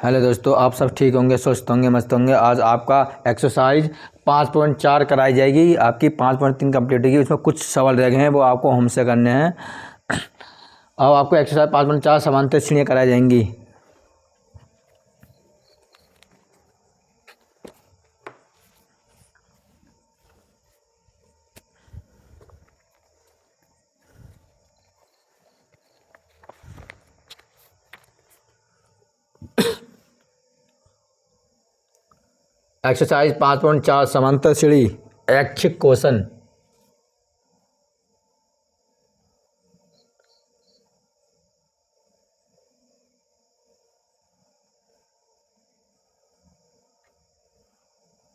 Hello दोस्तों, आप सब ठीक होंगे, स्वस्थ होंगे, मस्त होंगे। आज आपका एक्सरसाइज 5.4 कराई जाएगी। आपकी 5.3 कंप्लीट होगी। उसमें कुछ सवाल रह गए हैं, वो आपको हमसे करने हैं। अब आपको एक्सरसाइज 5.4 समांतर श्रेणियाँ कराई जाएंगी। एक्सरसाइज 5.4 समांतर श्रेणी ऐच्छिक क्वेश्चन।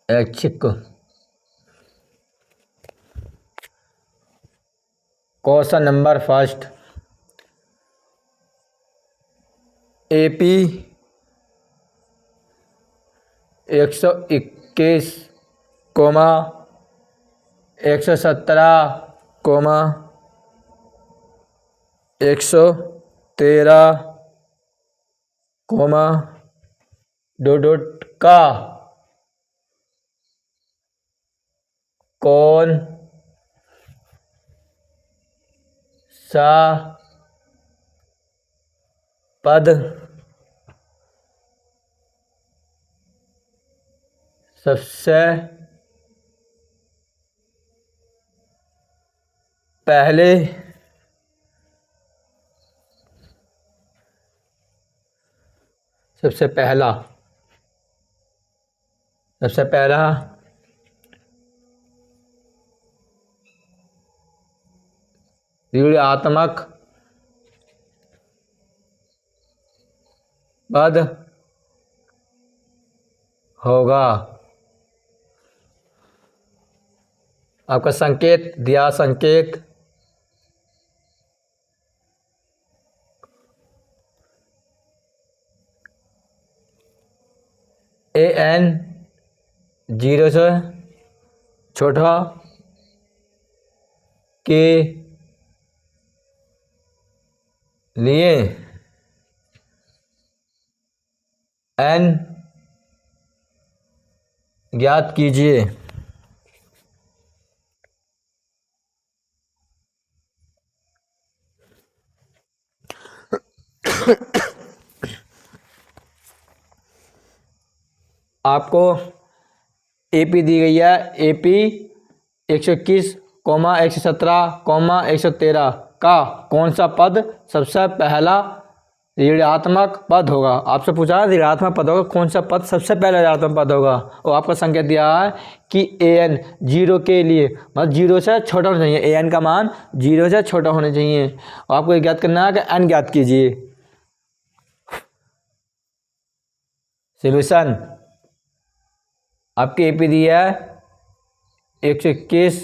ऐच्छिक question number first. AP 121, 117, 113, dot का कौन सा पद सबसे पहले सबसे पहला ऋणात्मक पद होगा। आपका संकेत दिया, संकेत an 0 से छोटा के लिए n ज्ञात कीजिए। आपको एपी दी गई है। एपी 121, 117, 113 का कौन सा पद सबसे पहला ऋणात्मक पद होगा। आपसे पूछा है ऋणात्मक पद होगा, कौन सा पद सबसे पहला ऋणात्मक पद होगा। और आपका संकेत दिया है कि an 0 के लिए, मतलब 0 से छोटा होना चाहिए। an का मान 0 से छोटा होना चाहिए। और आपको ये ज्ञात करना है कि n ज्ञात कीजिए। सोल्यूशन आपकी एपी दी है 121,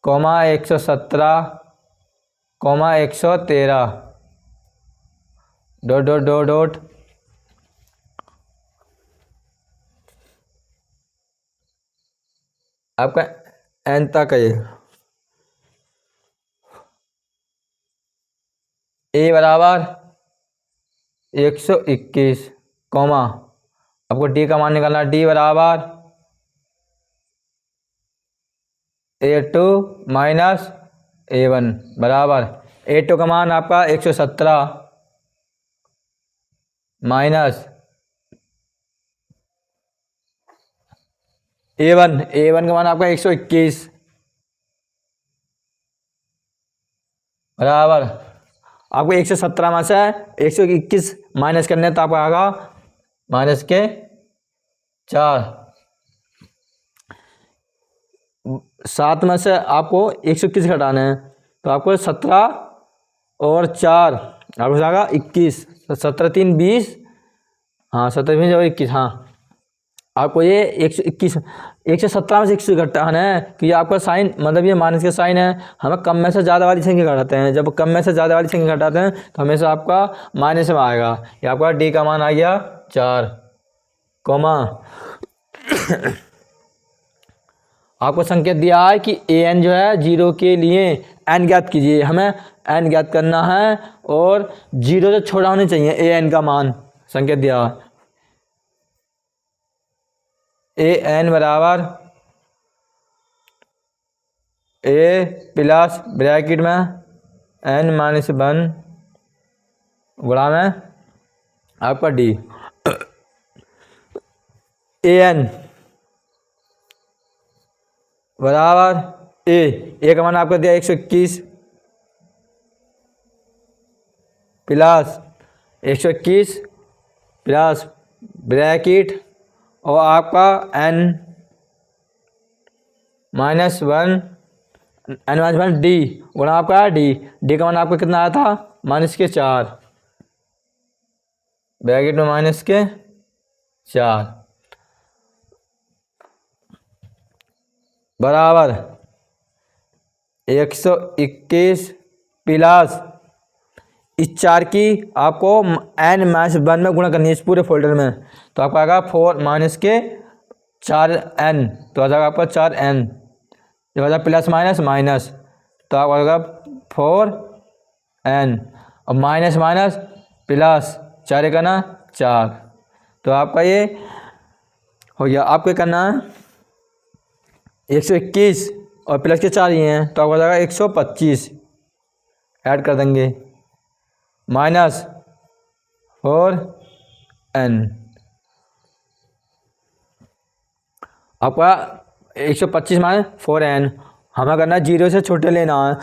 117, 113, डॉट आपका n तक है। a बराबर 121, आपको d का मान निकालना। d बराबर a2 माइनस a1 बराबर a2 का मान आपका 117 माइनस a1 का मान आपका 121 बराबर आपको 117 में से 121 माइनस करने, तो आपका आएगा माइनस के 4। 7 में से आपको 121 घटाना है, तो आपको 17 और 4 आपको जाएगा 21। 17 3 20, हाँ 17 20 और 21। हाँ आपको ये 121 117 में से 121 घटाना है, क्योंकि आपका साइन मतलब ये माइनस का साइन है। हमें कम में से ज़्यादा वाली संख्या घटाते हैं। जब कम में से ज़्यादा वाली संख्या घटाते हैं तो हमेशा आपका माइनस में आएगा। ये आपका डी का मान आ गया 4, आपको संकेत दिया है कि ए एन जो है 0 के लिए एन ज्ञात कीजिए, हमें एन ज्ञात करना है और 0 से छोटा होना चाहिए ए एन का मान। संकेत दिया है ए एन बराबर ए प्लस ब्रैकेट में एन माइनस 1 गुणा में आपका डी। ए एन बराबर ए का मान आपका दिया 121 प्लस 121 प्लस ब्रैकेट और आपका एन माइनस 1 डी गुणा आपका डी का मान आपका कितना आया था -4 ब्रैकेट में -4 बराबर 121 प्लस इस 4 की आपको n माइनस 1 में गुणा करनी है इस पूरे फोल्डर में, तो आपका आएगा 4 माइनस के 4n, तो आ जाएगा आपका 4n, जब आ जाएगा प्लस माइनस माइनस तो आपका आएगा 4n और माइनस माइनस प्लस 4 का ना 4, तो आपका ये हो गया। आपको क्या करना है 121 और प्लस के 4 ये हैं तो आपको आ जाएगा 125 ऐड कर देंगे माइनस 4n, आपका 125 माइनस 4n, हमें करना है 0 से छोटे लेना है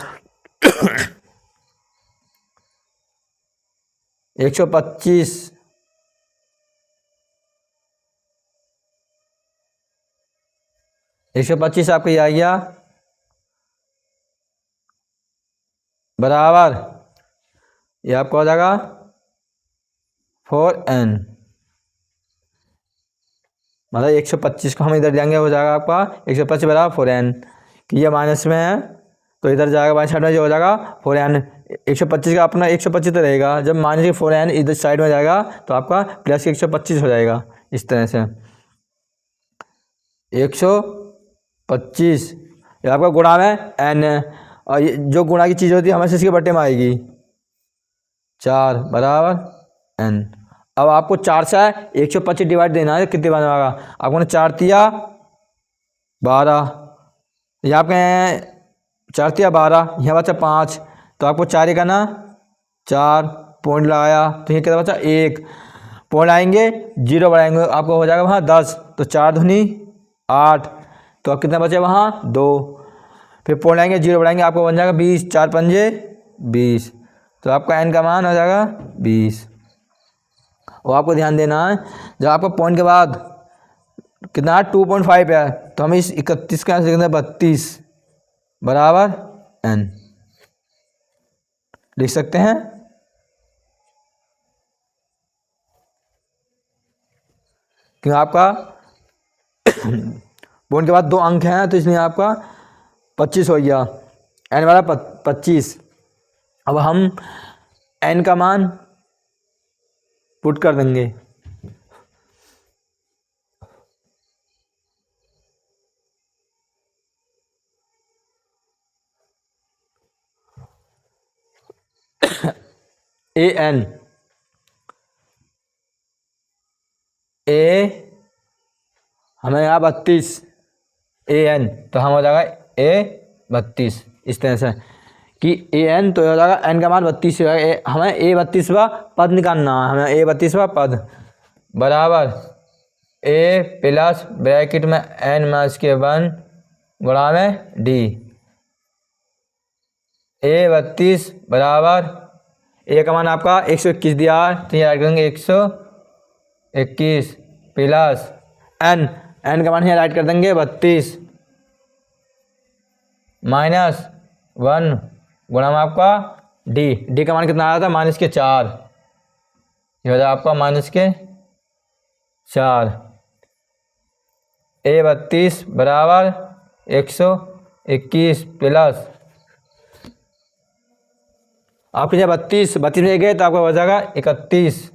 125 125 आपका ये आ गया बराबर ये आपको हो जाएगा 4n, मतलब 125 को हम इधर जाएंगे हो जाएगा आपका 125 बराबर 4n, कि ये माइनस में है तो इधर जाएगा बाई साइड में जो हो जाएगा 4n। 125 का अपना 125 तो रहेगा, जब माइनस के 4n इधर साइड में जाएगा तो आपका प्लस के 125 हो जाएगा। इस तरह से 125 ये आपका गुणा में n है, और ये जो गुणा की चीज़ होती है हमेशा इसके बट्टे में आएगी 4 बराबर n। अब आपको 4 से 125 डिवाइड देना है, कितने बार आएगा आपको ने 4 दिया 12, ये आपके 4 दिया 12, यहाँ बचा 5, तो आपको 4 का ना 4 पॉइंट लगाया तो ये कितना बचा 1 पॉइंट आएंगे 0 बढ़ाएंगे आपको हो जाएगा वहाँ 10, तो 4 दूनी 8, तो अब कितना बचे वहाँ 2, फिर पॉइंट आएंगे 0 बढ़ाएंगे आपको बन जाएगा 20, 4 पंजे 20, तो आपका n का मान हो जाएगा 20। और आपको ध्यान देना है जब आपका पॉइंट के बाद कितना 2.5 है तो हम इस 31 का आंसर 32 बराबर n लिख सकते हैं। क्योंकि आपका पॉइंट के बाद 2 अंक हैं तो इसलिए आपका 25 हो गया, n वाला 25। अब हम n का मान पुट कर देंगे an हमें यहाँ 32 an तो हम हो जाएगा a32, इस तरह से कि an तो हो जाएगा n का मान 32 हमें a32वां पद निकालना है, हमें a32वां पद बराबर a प्लस ब्रैकेट में n माइनस के 1 गुणा में d, a32 बराबर a का मान आपका 121 दिया तो ये राइट करेंगे 121 प्लस n का मान यहाँ राइट कर देंगे 32 माइनस 1 गुणा में आपका d का मान कितना आया था -4, ये हो जाएगा आपका -4, a32 बराबर 121 प्लस आपके जब 32 में गए तो आपका हो जाएगा 31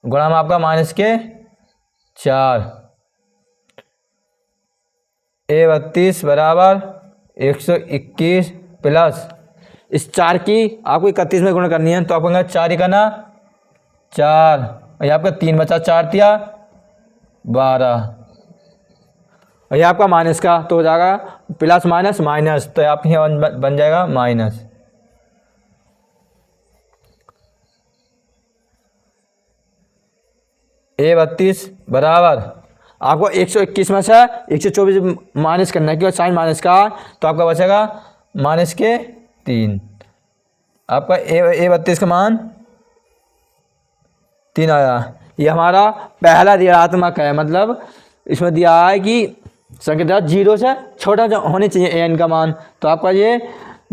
गुणा में आपका -4, A32 बराबर 121 प्लस इस 4 की आपको 31 में गुणा करनी है, तो आपको 4 ही करना 4 और ये आपका 3 बचा, 4 दिया 12 और ये आपका माइनस का तो हो जाएगा प्लस माइनस माइनस, तो आप यहाँ बन जाएगा माइनस। A32 बराबर आपको 121 में से 124 माइनस करना है, क्योंकि साइन माइनस का, तो आपका बचेगा माइनस के 3। आपका A32 का मान 3 आया। ये हमारा पहला ऋणात्मक है, मतलब इसमें दिया है कि संख्या 0 से छोटा होनी चाहिए an का मान, तो आपका ये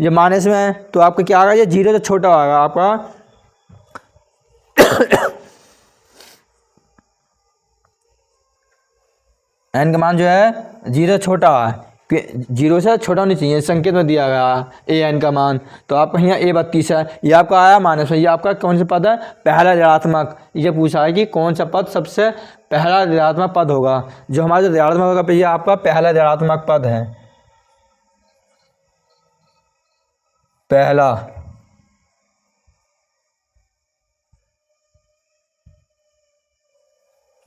माइनस में है, तो आपका क्या आएगा, ये 0 से छोटा होगा आपका n का मान जो है 0 से छोटा है, 0 से छोटा होनी चाहिए, संकेत में दिया गया an का मान, तो आपका यहाँ A32 है, ये आपका आया माइनस में। ये आपका कौन सा पद है, पहला ऋणात्मक। ये पूछा है कि कौन सा पद सबसे पहला ऋणात्मक पद होगा, जो हमारा ऋणात्मक होगा, ये आपका पहला ऋणात्मक पद है, पहला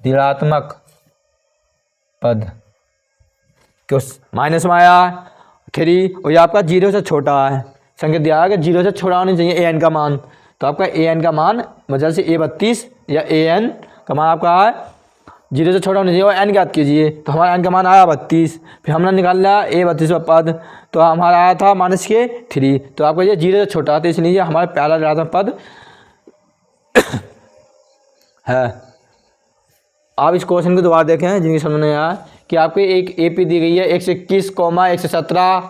ऋणात्मक पद, क्यों माइनस में आया 3 और ये आपका 0 से छोटा है, संकेत दिया है कि 0 से छोटा होना चाहिए an का मान, तो आपका an का मान मतलब से A32 या an का मान आपका है 0 से छोटा होना चाहिए, और n ज्ञात कीजिए, तो हमारा n का मान आया 32। फिर हमने निकाल लिया A32 का पद, तो हमारा आया था माइनस के 3, तो आपका ये 0 से छोटा था, इसलिए हमारा पहला ऋणात्मक पद है। आप इस क्वेश्चन को दोबारा देखें जिनकी समझ नहीं आया कि आपको एक AP दी गई है 121, 117,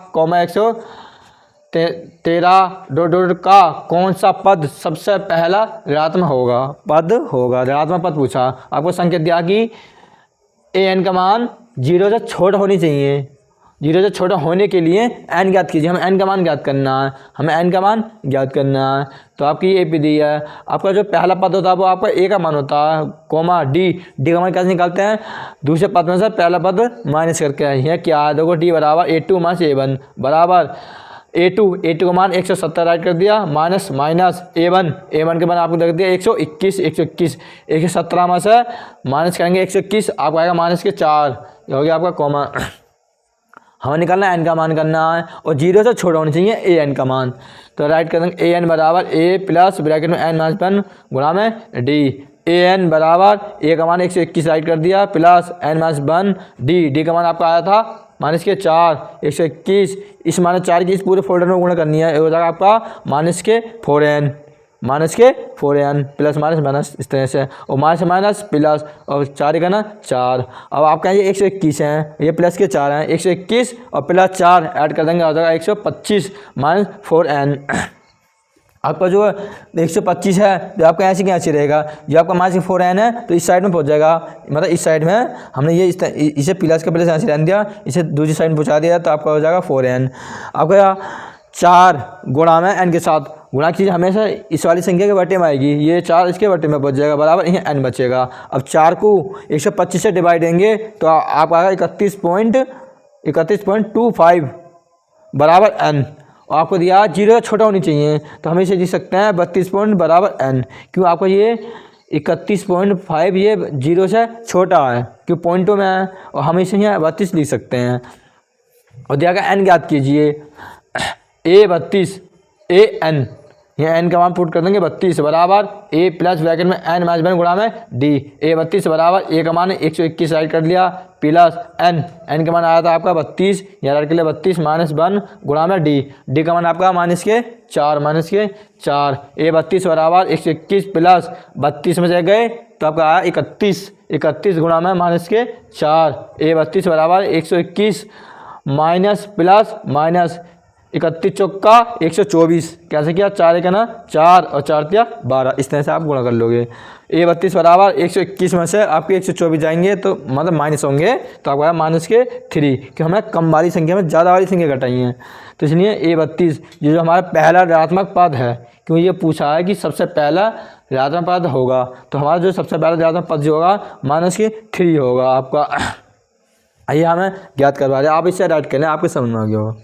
113 का कौन सा पद सबसे पहला ऋणात्मक होगा, ऋणात्मक पद पूछा। आपको संकेत दिया कि an का मान 0 से छोटा होनी चाहिए, 0 से छोटा होने के लिए n ज्ञात कीजिए, हमें n का मान ज्ञात करना है, तो आपकी ये AP दी है। आपका जो पहला पद होता है वो आपका a का मान होता है, कोमा d का मान कैसे निकालते हैं, दूसरे पद में से पहला पद माइनस करके। यह क्या है, देखो d बराबर A2 माइनस A1 बराबर A2 का मान 170 राइट कर दिया, माइनस माइनस A1 के मान आपको देख दिया 121 117 में से माइनस करेंगे 121, आपको आएगा माइनस के 4, हो गया आपका कॉमा। हमें निकालना है n का मान करना है, और 0 से छोटा होना चाहिए an का मान, तो राइट कर देंगे an बराबर a प्लस ब्रैकेट में n माइनस 1 गुणा में d। an बराबर a का मान 121 राइट कर दिया प्लस n माइनस 1 d का मान आपका आया था माइनस के 4 121, इस माइनस 4 की इस पूरे फोल्डर में गुणा करनी है, हो जाएगा आपका माइनस के 4n प्लस माइनस माइनस इस तरह से, और माइनस माइनस प्लस और 4 का ना 4। अब आपका ये 121 हैं, ये प्लस के 4 हैं, 121 और प्लस 4 ऐड कर देंगे, हो जाएगा 125 माइनस 4n। आपका जो 125 है जो आपका ऐसे के ऐसे रहेगा, जो आपका माइनस 4n है तो इस साइड में पहुंच जाएगा, मतलब इस साइड में हमने ये इसे प्लस के प्लस ऐसे रहने दिया, इसे दूसरी साइड में पहुंचा दिया, तो आपका हो जाएगा 4n। आपका 4 गुणा में n के साथ गुणा कीजिए, हमेशा इस वाली संख्या के बटे में आएगी, ये 4 इसके बटे में पहुंच जाएगा बराबर यहीं n बचेगा। अब 4 को 125 से डिवाइड देंगे तो आप आएगा 31.25 बराबर n, और आपको दिया 0 से छोटा होनी चाहिए, तो हम इसे लिख सकते हैं 32 पॉइंट बराबर n, क्यों आपको ये 31.5 ये 0 से छोटा है, क्यों पॉइंटों में है, और हम इसे यहाँ 32 लिख सकते हैं। और दिया गया n ज्ञात कीजिए, A32 an, यहाँ n का मान पुट कर देंगे 32 बराबर a प्लस ब्रैकेट में n माइनस 1 गुणा में d। A32 बराबर a का मान 121 राइट कर लिया प्लस n का मान आया था आपका 32, यहाँ राइट कर लिया 32 माइनस 1 गुणा में d का मान आपका माइनस के 4। A32 बराबर 121 प्लस 32 में से गए तो आपका आया 31 गुणा में माइनस के 4। A32 बराबर 121 माइनस प्लस माइनस 31 चौका 124, कैसे किया 4 का ना 4 और 4 दिया 12, इस तरह से आप गुणा कर लोगे। A32 बराबर 121 में से आपके 124 जाएंगे तो मतलब माइनस होंगे, तो आपको आया माइनस के 3, कि हमें कम वाली संख्या में ज़्यादा वाली संख्या घटाई है, तो इसलिए A32 ये जो हमारा पहला ऋणात्मक पद है, क्योंकि ये पूछा है कि सबसे पहला ऋणात्मक पद होगा, तो हमारा जो सबसे पहला ऋणात्मक पद जो होगा माइनस के 3 होगा आपका। आइए हमें ज्ञात करवा रहे हैं, आप इससे राइट कर लें, आपके समझ में आ गया होगा।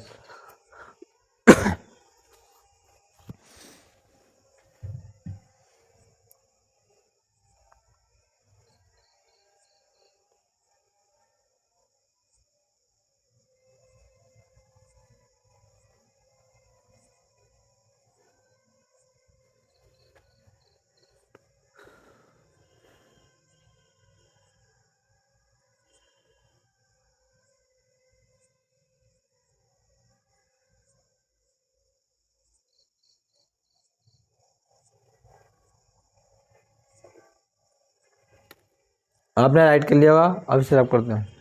आपने राइट कर लिया होगा, अब इसे रब करते हैं।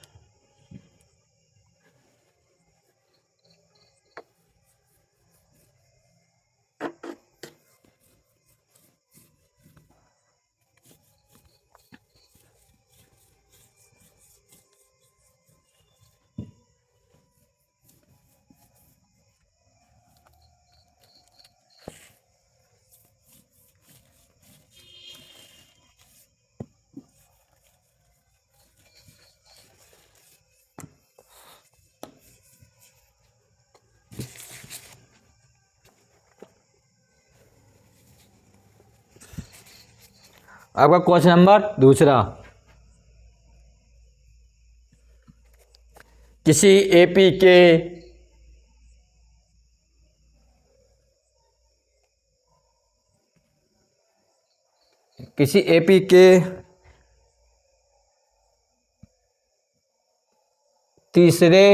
आपका क्वेश्चन नंबर दूसरा, किसी एपी के तीसरे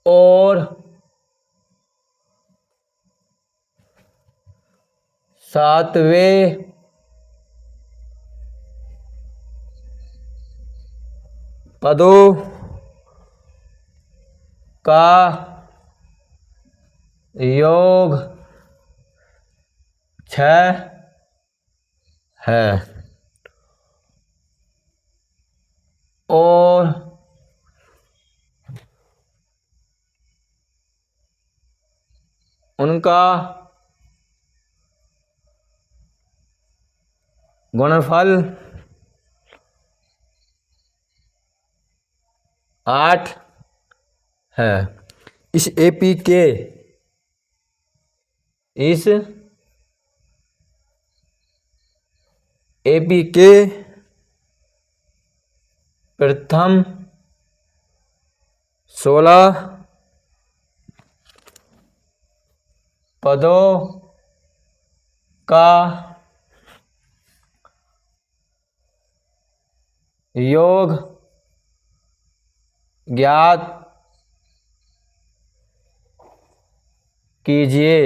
और सातवें पदों का योग 6 है और उनका गुणनफल 8 है। इस एपी के प्रथम 16 पदों का योग ज्ञात कीजिए।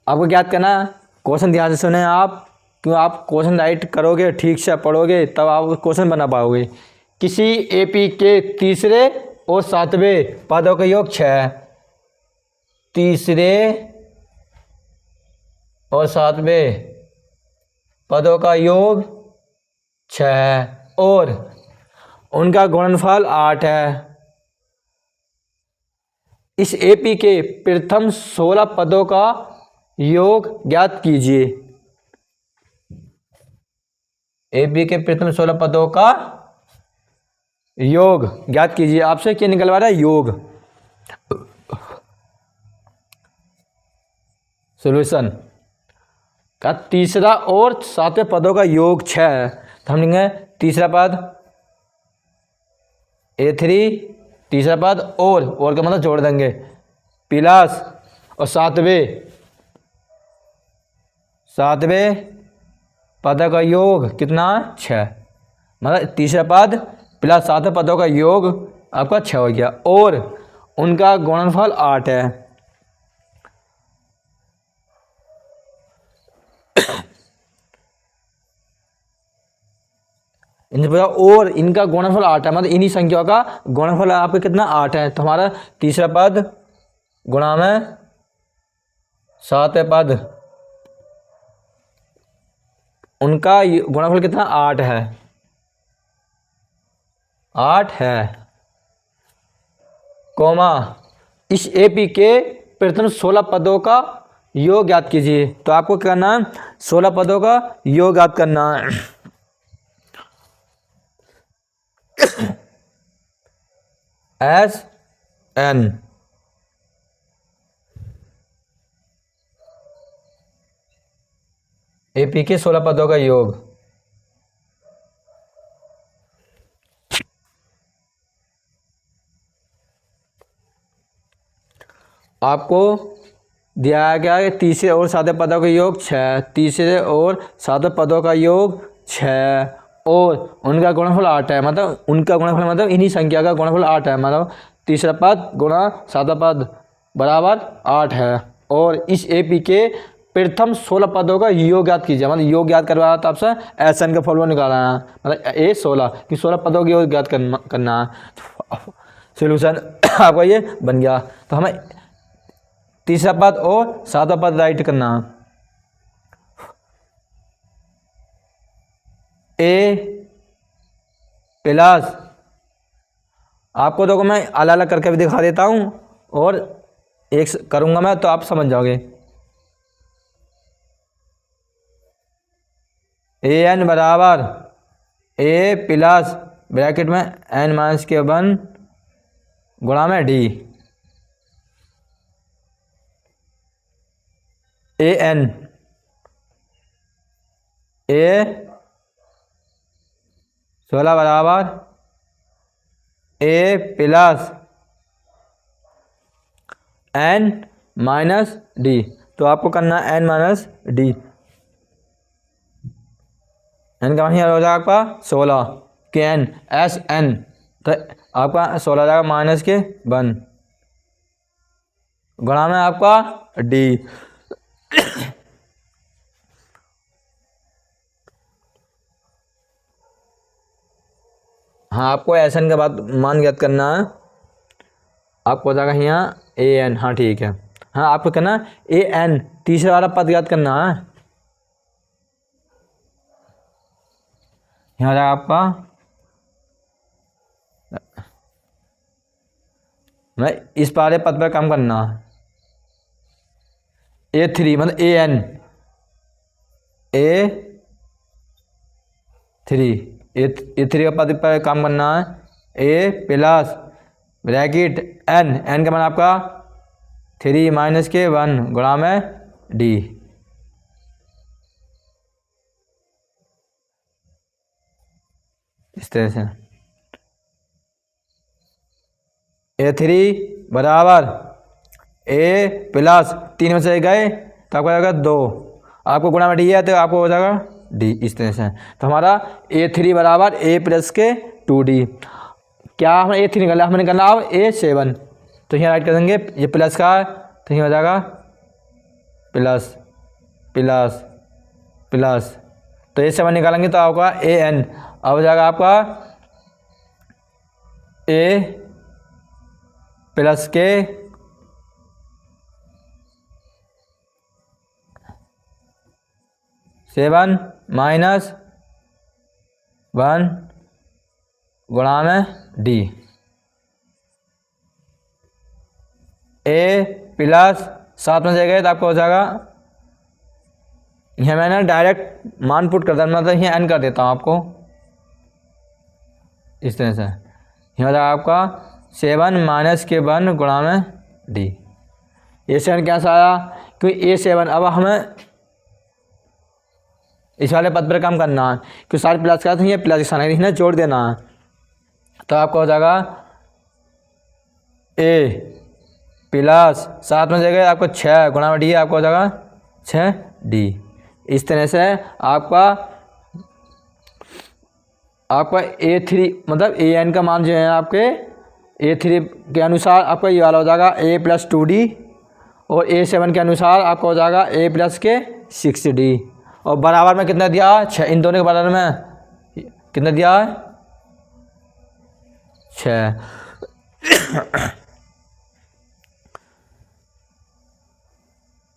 आपको ज्ञात करना, क्वेश्चन ध्यान से सुने आप, क्यों आप क्वेश्चन राइट करोगे, ठीक से पढ़ोगे, तब आप क्वेश्चन बना पाओगे। किसी एपी के तीसरे और सातवें पदों का योग 6 है। तीसरे और सातवें पदों का योग 6 है और उनका गुणनफल 8 है। इस एपी के प्रथम 16 पदों का योग ज्ञात कीजिए। एपी के प्रथम 16 पदों का योग ज्ञात कीजिए। आपसे क्या निकलवा रहा है? योग। सॉल्यूशन का तीसरा और सातवें पदों का योग 6 है, तो हम लिखेंगे तीसरा पद A3, तीसरा पद और का मतलब जोड़ देंगे प्लस और सातवें पद का योग कितना? 6। मतलब तीसरा पद प्लस सातवें पदों का योग आपका 6 हो गया और उनका गुणनफल 8 है। और इनका गुणनफल 8 है, मतलब इन्हीं संख्याओं का गुणनफल आपका कितना? 8 है। तो हमारा तीसरा पद गुणा में सातवें पद, उनका गुणनफल कितना? 8 है। 8 है, कॉमा इस एपी के प्रथम 16 पदों का योग ज्ञात कीजिए। तो आपको क्या करना है, 16 पदों का योग ज्ञात करना है। एस एन एपी के 16 पदों का योग। आपको दिया गया है तीसरे और सातवें पदों का योग 6, तीसरे और सातवें पदों का योग 6 और उनका गुणनफल 8 है। मतलब उनका गुणनफल मतलब इन्हीं संख्या का गुणनफल 8 है। मतलब तीसरा पद गुणा सातवां पद बराबर 8 है। और इस एपी के प्रथम 16 पदों का योग ज्ञात कीजिए। मतलब योग ज्ञात करवाया था आपसे, एस एन का फॉर्मूला निकालना है। मतलब ए 16 कि 16 पदों का योग ज्ञात करना है। सोल्यूशन आपका ये बन गया। तो हमें तीसरा पद और सातवां पद राइट करना। ए प्लस, आपको देखो मैं अलग अलग करके भी दिखा देता हूं और एक करूंगा मैं तो आप समझ जाओगे। ए एन बराबर ए प्लस ब्रैकेट में एन माइनस के 1 गुणा में डी। ए एन ए 16 बराबर ए प्लस एन माइनस डी। तो आपको करना है एन माइनस डी। एन का मान हो जाएगा आपका 16 के एन एस एन। तो आपका 16 जाएगा माइनस के 1 गुणा में आपका डी। हाँ, आपको एस एन के बाद मान ज्ञात करना है। आपको हो जाएगा यहाँ ए एन। हाँ ठीक है। हाँ, आपको करना ए एन तीसरा वाला पद ज्ञात करना है। यहाँ हो जाएगा आपका, मैं इस वाले पद पर काम करना है। ए 3 मतलब ए एन ए 3 ए 3 का पद पर काम करना है। ए प्लस ब्रैकेट एन, एन का मान आपका 3 माइनस के 1 गुणा में डी। इस तरह से ए 3 बराबर ए प्लस 3 में से गए तो आपको जाएगा 2, आपको गुणा में डी है तो आपको हो जाएगा डी। इस तरह से तो हमारा ए 3 बराबर ए प्लस के 2d। क्या हमें ए 3 निकाला, हमें निकालना अब ए 7। तो यहाँ राइट कर देंगे, ये प्लस का है तो यहाँ हो जाएगा प्लस प्लस प्लस। तो ए 7 निकालेंगे तो आपका ए एन अब हो जाएगा आपका ए प्लस के 7 माइनस 1 गुणा में डी। ए प्लस 7 में से गए तो आपको हो जाएगा, यहाँ मैंने डायरेक्ट मान पुट कर दिया, मतलब यहाँ एन कर देता हूँ आपको इस तरह से। यहाँ हो जाएगा आपका 7 माइनस के 1 गुणा में डी। ए 7 कैसे आया, क्योंकि ए 7 अब हमें इस वाले पद पर काम करना है, क्योंकि सारे प्लस का तो ये प्लस का इन्हें जोड़ देना है। तो आपको हो जाएगा ए प्लस 7 में जगह आपको 6 गुणा में डी, आपको हो जाएगा 6d। इस तरह से आपका A3 मतलब ए एन का मान जो है आपके A3 के अनुसार आपका ये वाला हो जाएगा a प्लस 2d, और A7 के अनुसार आपका हो जाएगा a प्लस के 6d। और बराबर में कितना दिया है, 6। इन दोनों के बराबर में कितना दिया है, 6।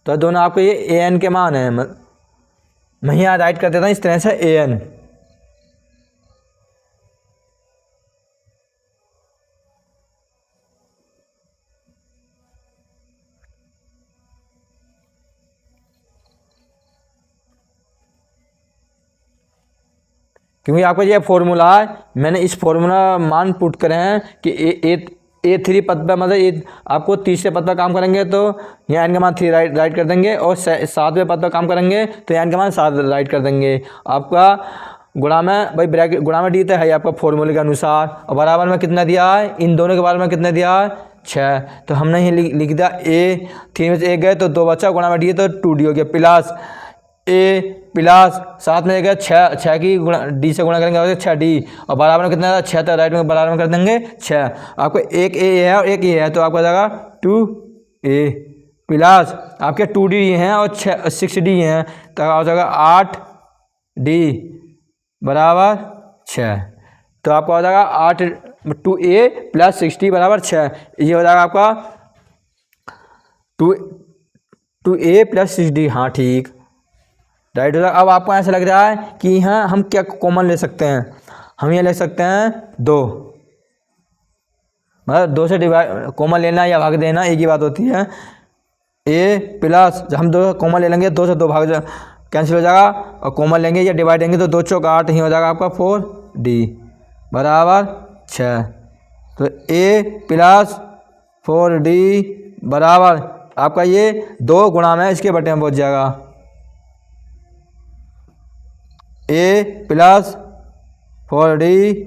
तो दोनों आपको ये ए एन के मान है। मैं यहाँ राइट कर देता हूँ इस तरह से ए एन। क्योंकि आपका ये फॉर्मूला है, मैंने इस फॉर्मूला मान पुट करे हैं कि ए3 पद पर मतलब आपको तीसरे पद पर काम करेंगे तो यहाँ एन का मान 3 राइट कर देंगे, और 7वें पद पर काम करेंगे तो एन का मान 7 राइट कर देंगे। आपका गुणा में भाई ब्रैकेट गुणा में डी तो है आपका फॉर्मूले के अनुसार, और बराबर में कितना दिया है, इन दोनों के बारे में कितना दिया है 6। तो हमने ये लिख दिया ए 3 में से 1 गए तो 2 बचा, गुणा में डी तो 2d हो गया, प्लस ए प्लस 7 में 1 गया 6 की गुणा डी से गुणा करेंगे और 6d, और बराबर में कितना 6 तो राइट में बराबर में कर देंगे 6। आपको एक ए है और एक ए है तो आपका जाएगा 2a प्लस आपके 2d हैं और 6d हैं तो आ जाएगा 8d बराबर 6। तो आपका हो जाएगा 2a प्लस 6d बराबर 6। ये हो जाएगा आपका 2a प्लस 6d। हाँ ठीक राइट हो जाएगा। अब आपको ऐसा लग रहा है कि यहाँ हम क्या कॉमन ले सकते हैं, हम ये ले सकते हैं 2, मतलब 2 से डिवाइड कॉमन लेना या भाग देना एक ही बात होती है। a प्लस जब हम 2 कॉमन ले लेंगे 2 से 2 भाग कैंसिल हो जाएगा, और कॉमन लेंगे या डिवाइड देंगे तो 2 चौक 8 ही हो जाएगा आपका 4d बराबर 6। तो a प्लस 4d बराबर आपका ये 2 गुणा में इसके बटे में पहुंच जाएगा, a प्लस 4d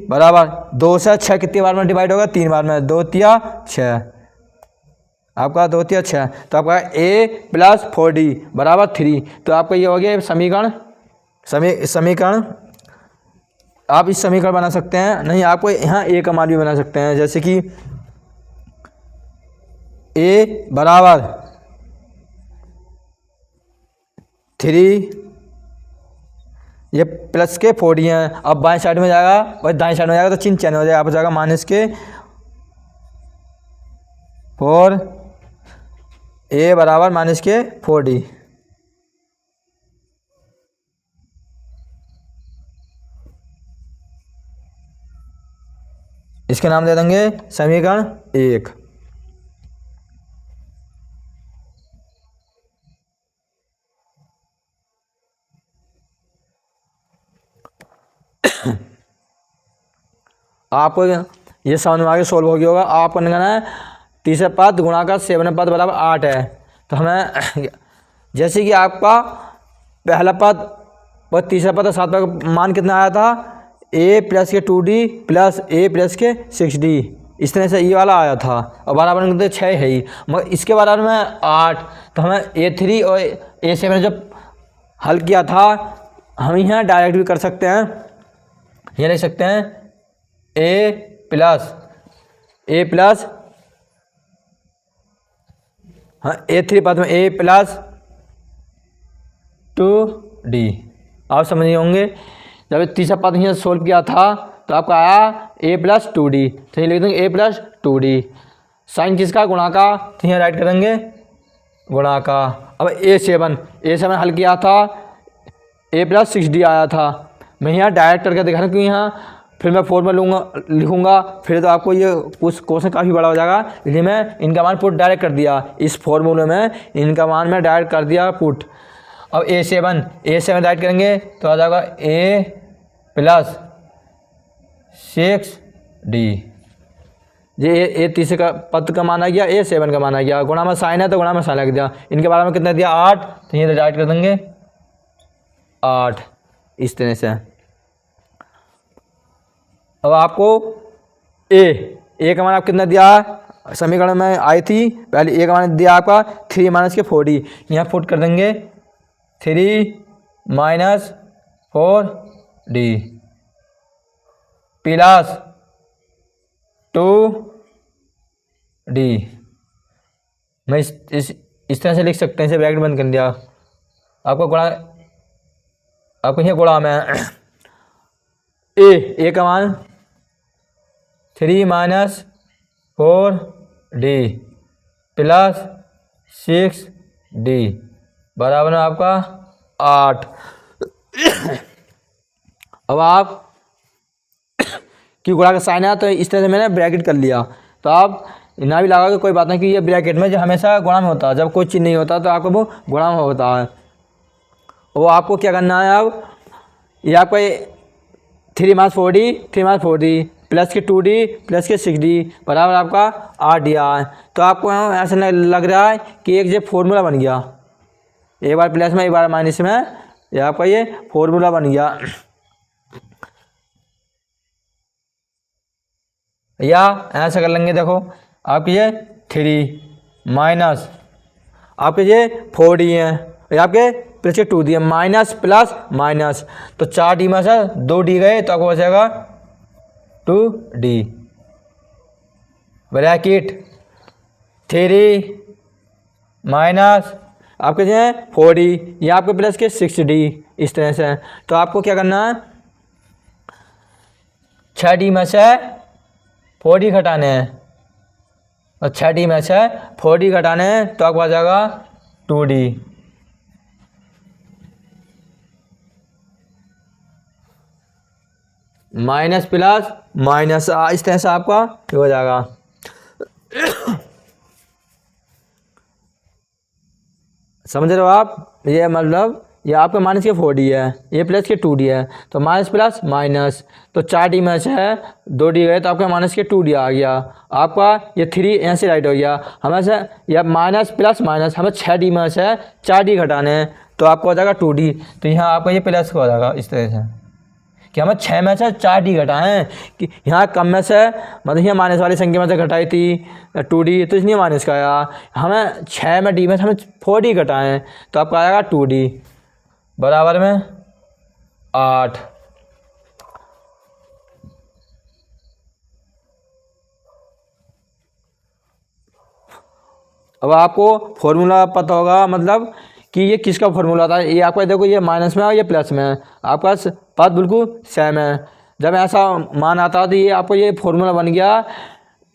बराबर 2 से 6 कितनी बार में डिवाइड होगा, 3 बार में, 2 तिया 6, आपका 2 तिया 6। तो आपका a प्लस 4d बराबर 3। तो आपका ये हो गया समीकरण। आप इस समीकरण बना सकते हैं, नहीं आपको यहाँ a का मान भी बना सकते हैं, जैसे कि a बराबर 3, ये प्लस के 4d हैं। अब बाएं साइड में जाएगा और दाएं साइड में जाएगा तो चिन्ह चेंज हो जाएगा, आप जाएगा माइनस के 4a बराबर माइनस के 4d। इसके नाम दे देंगे समीकरण 1। आपको ये समझ में आगे सोल्व हो गया होगा। आपको निकालना है तीसरा पद गुणा का 7वें पद बराबर 8 है। तो हमें जैसे कि आपका पहला पद और तीसरा पद और 7 पद का मान कितना आया था, a प्लस के 2d प्लस a प्लस के 6d, इस तरह से ये वाला आया था, और बराबर में 6 है ही, मगर इसके बराबर में 8। तो हमें a3 और a7 जब हल किया था हम यहाँ डायरेक्ट भी कर सकते हैं, ये लिख सकते हैं a प्लस हाँ a3 पद में a प्लस 2d। आप समझे होंगे जब तीसरा पद यहाँ सोल्व किया था तो आपका आया a प्लस 2d, तो ये लिख देंगे a प्लस 2d। साइन किसका, गुणा का, तो यहाँ राइट करेंगे गुणा का। अब a7 हल किया था a प्लस 6d आया था, मैं यहाँ डायरेक्ट करके दिखा रहा हूँ, क्योंकि यहाँ फिर मैं फॉर्मूला लिखूंगा फिर तो आपको ये कुछ क्वेश्चन काफ़ी बड़ा हो जाएगा, इसलिए मैं इनका मान पुट डायरेक्ट कर दिया, इस फॉर्मूले में इनका मान मैं डायरेक्ट कर दिया पुट। अब a7 राइट करेंगे तो आ जाएगा a प्लस 6d। ये तीसरे का पद का मान आ गया, a7 का मान आ गया, गुणा में साइन है तो गुणा में साइन लग दिया, इनके बारे में कितना दिया 8, तो ये राइट कर देंगे 8 इस तरह से। अब आपको a का मान आप कितना दिया समीकरण में आई थी, पहले a का मान दिया आपका 3 माइनस के 4d, यहाँ पुट कर देंगे 3 माइनस 4d प्लस 2d। मैं इस तरह से लिख सकते हैं, इसे ब्रैकेट बंद कर दिया। आपको गुणा, आपको यहाँ गुणा में a का मान 3 माइनस 4d प्लस 6d बराबर में आपका 8। अब आप की गुणा का साइन है तो इस तरह से मैंने ब्रैकेट कर लिया, तो आप ना भी लगा के कोई बात नहीं, कि ये ब्रैकेट में जो हमेशा गुणा में होता है, जब कोई चीज़ नहीं होता तो आपको वो गुणा में होता है। वो आपको क्या करना है, अब ये आपका 3 - 4D प्लस के 2D प्लस के 6D बराबर आपका 8 दिया है। तो आपको ऐसा लग रहा है कि एक ये फॉर्मूला बन गया, एक बार प्लस में एक बार माइनस में, ये आपका ये फॉर्मूला बन गया। या ऐसा कर लेंगे, देखो आपके ये 3 माइनस आपके ये 4D है, ये आपके प्लस के 2D है, माइनस प्लस माइनस, तो 4D में से 2D गए तो आपको बचेगा 2D ब्रैकेट 3 माइनस आपके जो है 4D, ये आपके प्लस के 6D, इस तरह से। तो आपको क्या करना है, 6D में से 4D घटाने हैं, और 6D में से 4D घटाने हैं तो आपको आ जाएगा 2D। माइनस प्लस माइनस, इस तरह से आपका हो जाएगा। समझ रहे हो आप, ये मतलब ये आपका माइनस के 4D है, ये प्लस के 2D है, तो माइनस प्लस माइनस, तो 4D में से 2D गए तो आपका माइनस के 2D आ गया। आपका ये 3 यहाँ से राइट हो गया, हमें से या माइनस प्लस माइनस, हमें 6D में से 4D घटाने हैं तो आपको हो जाएगा 2D। तो यहाँ आपका ये प्लस हो जाएगा इस तरह से कि हमें 6 में से 4D घटाएं, कि यहाँ कम में से मतलब यहाँ माइनस वाली संख्या में से घटाई थी 2D, तो इसलिए माइनस का आया। हमें 6 में D में से हमें 4D घटाएं तो आपका आएगा 2D बराबर में 8। अब आपको फॉर्मूला पता होगा, मतलब कि ये किसका फॉर्मूला था। ये आपका देखो, ये माइनस में है और ये प्लस में है, आपका पद बिल्कुल सेम है। जब ऐसा मान आता है तो ये आपको ये फॉर्मूला बन गया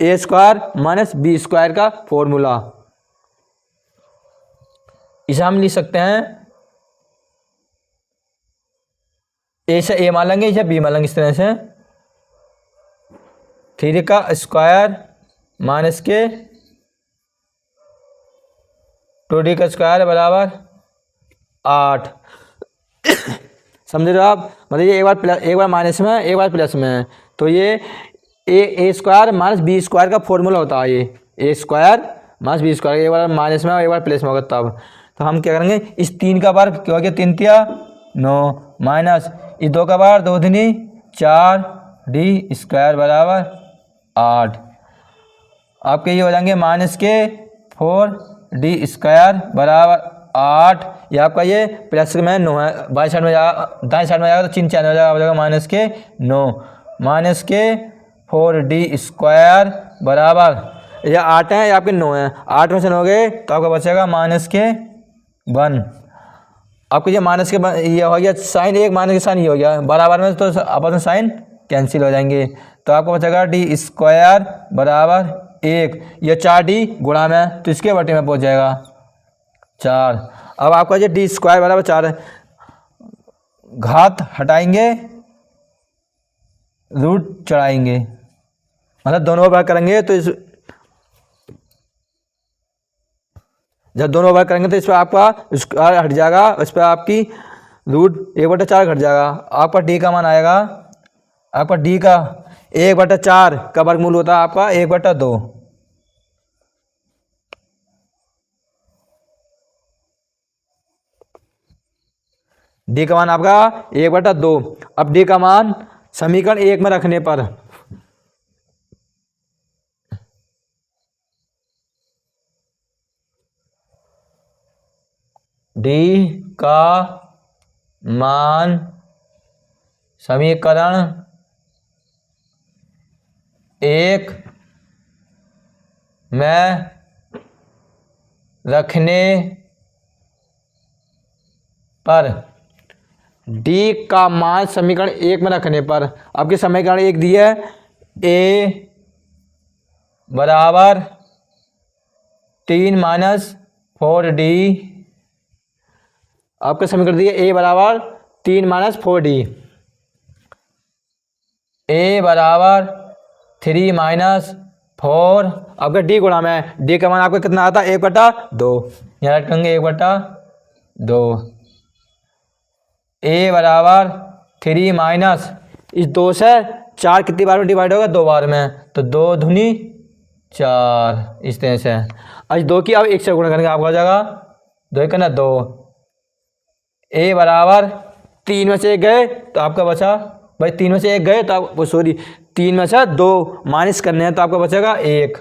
A² माइनस B² का फॉर्मूला। इसे हम लिख सकते हैं, ए से ए मान लेंगे, इसे बी मान लेंगे, इस तरह से 3 का स्क्वायर माइनस के 2D का स्क्वायर बराबर 8। समझ रहे हो आप, मतलब ये एक बार माइनस में एक बार प्लस में है, तो ये A² माइनस B² का फॉर्मूला होता है। ये A² माइनस B², एक बार माइनस में और एक बार प्लस में होगा तब। तो हम क्या करेंगे, इस 3 का वर्ग क्या हो गया, 3 तिया 9 माइनस इस 2 का वर्ग 2 दूनी 4D² बराबर 8। आपके ये हो जाएंगे माइनस के 4D² बराबर 8। ये आपका ये प्लस में 9 है, बाई साइड में जाएगा, दाएं साइड में जाएगा तो चिन्ह चेंज हो जाएगा माइनस के 9, माइनस के 4D² बराबर, ये 8 है, ये आपके 9 है, 8 में से 9 गए तो आपका बचेगा माइनस के 1। आपको ये माइनस के ये हो गया साइन, एक माइनस के साइन ये हो गया बराबर में, तो आपस में साइन कैंसिल हो जाएंगे, तो आपको बचेगा D² बराबर 1। ये 4D गुणा में, तो इसके बटे में पहुंच जाएगा 4। अब आपका ये D² बराबर 4 है, घात हटाएंगे रूट चढ़ाएंगे, मतलब दोनों बार करेंगे तो इस, जब दोनों बार करेंगे तो इस पर आपका स्क्वायर हट जाएगा, इस पर आपकी रूट 1/4 घट जाएगा। आपका D का मान आएगा, आपका D का 1/4 का वर्गमूल होता है आपका 1/2। D का मान आपका 1/2। अब D का मान समीकरण 1 में रखने पर D का मान समीकरण 1 में रखने पर, D का मान समीकरण 1 में रखने पर आपके समीकरण 1 दिया है, A बराबर 3 माइनस 4D, आपका समीकरण दिया A बराबर 3 माइनस 4D, A बराबर 3 माइनस 4, आपका D गुणा में, D का मान आपका कितना आता है 1/2, यहाँ रखेंगे 1/2। A बराबर 3 माइनस इस 2 से 4 कितनी बार में डिवाइड होगा? 2 बार में, तो 2 दूनी 4, इस तरह से। आज 2 की अब 1 से गुणा करेंगे, आपका हो जाएगा 2 1 2। ए बराबर 3 में से 1 गए तो आपका बचा भाई, 3 में से 1 गए तो आप सॉरी 3 में से 2 माइनस करने हैं तो आपका बचेगा 1।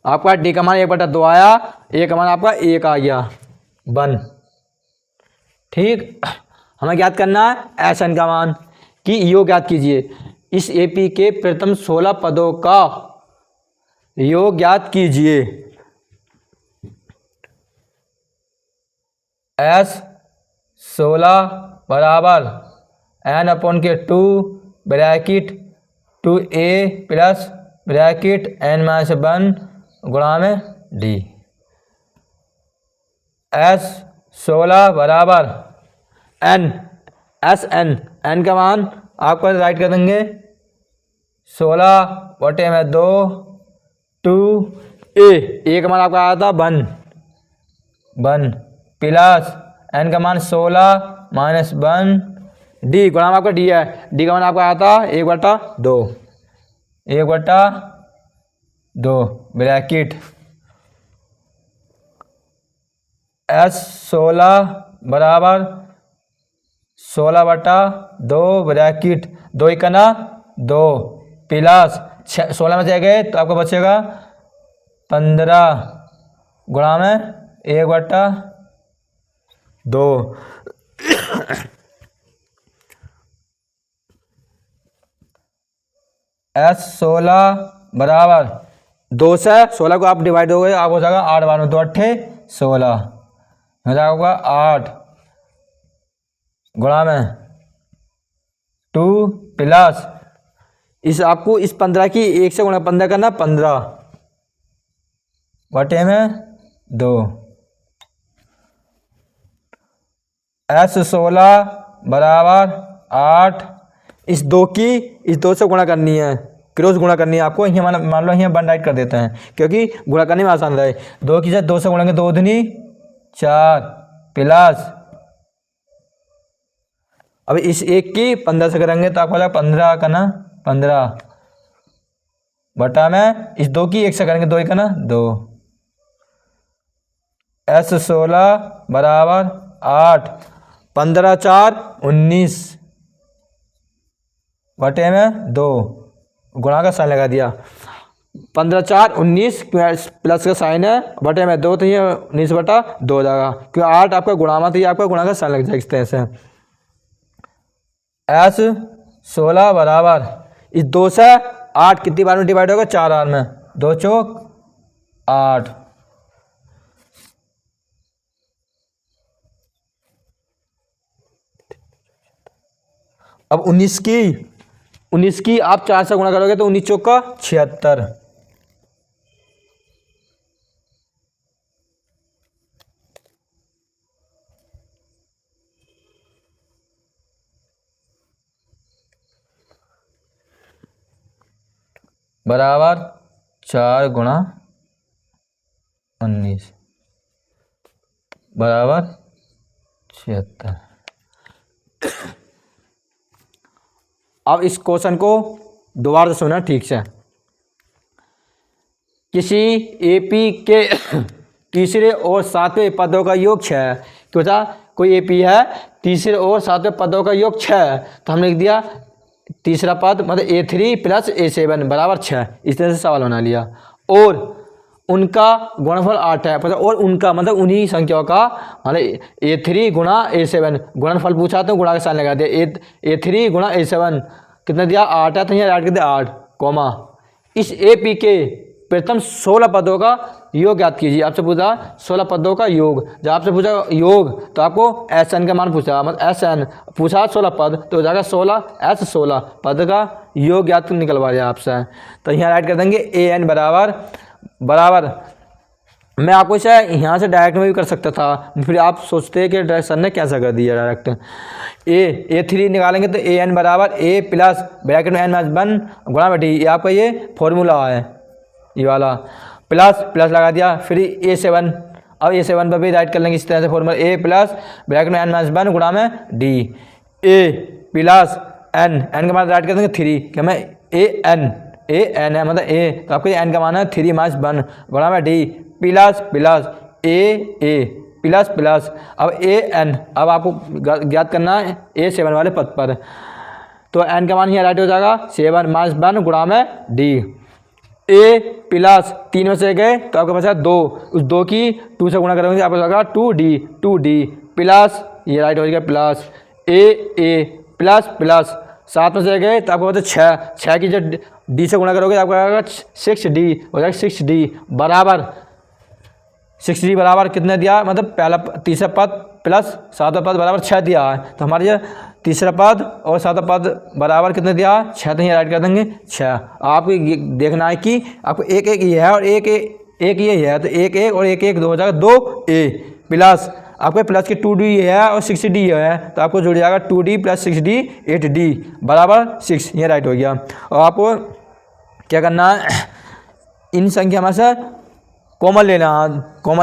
आपका डी का मान 1/2 आया, ए का मान आपका 1 आ गया, 1। ठीक, हमें ज्ञात करना है एस एन का मान कि योग ज्ञात कीजिए। इस एपी के प्रथम 16 पदों का योग ज्ञात कीजिए। एस 16 बराबर n/2 bracket 2a plus bracket n-1 गुणा में डी। एस 16 बराबर एन का मान आपको राइट कर देंगे 16/2 2a का मान आपका आया था 1 प्लस n का मान 16 माइनस 1 डी गुणा में आपका डी है, डी का मान आपका आया था 1/2 ब्रैकेट एस 16 बराबर 16/2 ब्रैकेट 2 1 2 प्लस 16 में से गए तो आपको बचेगा 15 गुणा में 1/2। एस 16 बराबर 2 से 16 को आप डिवाइड हो गए, आप हो जाएगा 8 बार में 2 8 16 हो जाएगा 8 गुणा में 2 प्लस इस आपको इस 15 की 1 से गुणा 15 करना 15 बटे में 2। एस 16 बराबर 8, इस 2 से गुणा करनी है, क्रॉस गुणा करनी है आपको। यहाँ मान लो यहाँ 1 राइट कर देते हैं क्योंकि गुणा करने में आसान रहे। 2 की जगह 2 से गुणाएंगे 2 दूनी 4 प्लस अब इस 1 की 15 से करेंगे तो आपको लगा 15 करना 15 बटा में इस 2 की 1 से करेंगे 2 1 2। एस 16 बराबर 8 15 4 19 बटे में 2 गुणा का साइन लगा दिया। 15 4 19 प्लस का साइन है बटे में 2 तो ये 19/2 हो जाएगा क्योंकि 8 आपका गुणा में तो ये आपका गुणा का साइन लग जाएगा इस तरह से। एस 16 बराबर इस 2 से 8 कितनी बार में डिवाइड होगा? 4 बार में, 2 चौक 8। अब 19 की आप 4 से गुणा करोगे तो 19 चौका 76 बराबर 4 गुणा 19 बराबर 76। अब इस क्वेश्चन को दोबारा से सुना ठीक से। किसी एपी के तीसरे और सातवें पदों का योग 6 है। क्यों था? कोई एपी है, तीसरे और सातवें पदों का योग 6 है, तो हमने लिख दिया तीसरा पद मतलब A3 प्लस A7 बराबर 6। इस तरह से सवाल बना लिया। और उनका गुणनफल 8 है, और उनका मतलब उन्हीं संख्याओं का मतलब A3 गुणा A7 गुणनफल पूछा तो गुणा का साइन लगा दिया। A3 गुणा A7 कितना दिया? 8 है, तो यहाँ राइट कर दिया 8 कॉमा इस AP के प्रथम 16 पदों का योग ज्ञात कीजिए। आपसे पूछा 16 पदों का योग, जब आपसे पूछा योग तो आपको SN का मान पूछा, मतलब SN पूछा 16 पद तो हो जाएगा 16 S 16 पद का योग ज्ञात निकलवा दिया आपसे। तो यहाँ राइट कर देंगे AN बराबर मैं आपको इसे यहाँ से डायरेक्ट में भी कर सकता था, फिर आप सोचते हैं कि सर ने कैसा कर दिया डायरेक्ट। A3 निकालेंगे तो AN बराबर A प्लस ब्रैकेट में N-1 गुणा में D, ये आपका ये फॉर्मूला है, ये वाला प्लस प्लस लगा दिया। फिर A7, अब A7 पर भी राइट कर लेंगे इस तरह से फॉर्मूला A प्लस ब्रैकेट में N-1 गुणा में D, A plus N, N का मान राइट कर देंगे 3, क्या मैं AN है मतलब A, तो आपको N का मान है 3-1 गुणा में D plus plus A plus plus अब AN, अब आपको ज्ञात करना है A7 वाले पद पर, तो N का मान यहाँ राइट हो जाएगा 7-1 गुणा में D, A प्लस 3 में से गए तो आपके पास है 2, उस 2 की 2 से गुणा करेंगे आपको जाएगा 2D प्लस, ये राइट हो जाएगा प्लस A प्लस प्लस 7 में से गए तो आपको पता 6 की जब D से गुणा करोगे तो आपको आएगा 6D हो जाएगा 6D बराबर 6D बराबर कितने दिया, मतलब पहला तीसरा पद प्लस सातवां पद बराबर 6 दिया है, तो हमारे ये तीसरा पद और सातवां पद बराबर कितने दिया 6, तो यहाँ राइट कर देंगे 6। आपको देखना है कि आपको एक ये है और एक ये है, तो एक और एक 2 हो जाएगा 2A प्लस आपको प्लस के 2D है और 6D है, तो आपको जुड़ जाएगा 2D प्लस 6D 8D बराबर 6, ये राइट हो गया। और आपको क्या करना है, इन संख्या में से कॉमन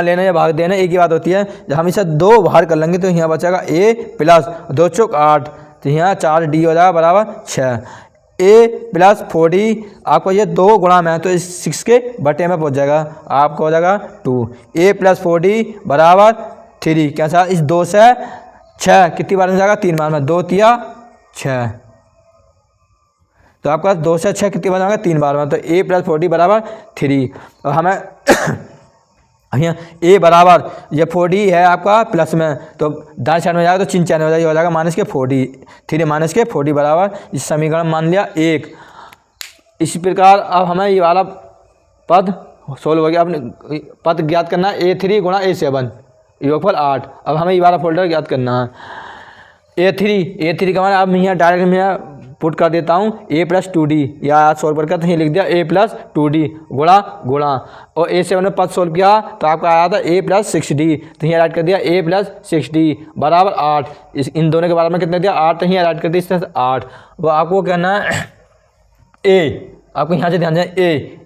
लेना या भाग देना एक ही बात होती है। जब हम इसे 2 बाहर कर लेंगे तो यहाँ बचेगा A प्लस 2 चौक 8, तो यहाँ 4D हो जाएगा बराबर 6, A प्लस 4D आपको ये 2 गुणा में है तो इस 6 के बटे में पहुँच जाएगा, आपको हो जाएगा 2, A प्लस 4D बराबर 3, कैसा इस 2 से 6 कितनी बार में जाएगा 3 बार में, 2 तिया 6, तो आपका 2 से 6 कितनी बार जाएगा 3 बार में, तो A प्लस 4D बराबर 3। और हमें यहाँ A बराबर ये 4D है आपका प्लस में, तो दाएं साइड में जाएगा तो चिन्ह चैन हो जाएगा, हो जाएगा माइनस के 4D, 3 माइनस के 4D बराबर इस समीकरण मान लिया 1। इसी प्रकार अब हमें ये वाला पद सोल्व हो गया, अपने पद ज्ञात करना है A3 गुणा A7 योगफल 8। अब हमें ये वाला फोल्डर ज्ञात करना है A3 का मान अब मैं यहाँ डायरेक्ट में पुट कर देता हूँ A प्लस 2D, या सोल्व करके तो ये लिख दिया A प्लस 2D गुणा और A7 में पद सोल्व किया तो आपका आया था A प्लस 6D, तो यहाँ राइट कर दिया A प्लस 6D बराबर 8। इन दोनों के बारे में कितने दिया 8, तो यहाँ राइट कर दिया इस तरह से 8। वो आपको कहना है A, आपको यहाँ से ध्यान दें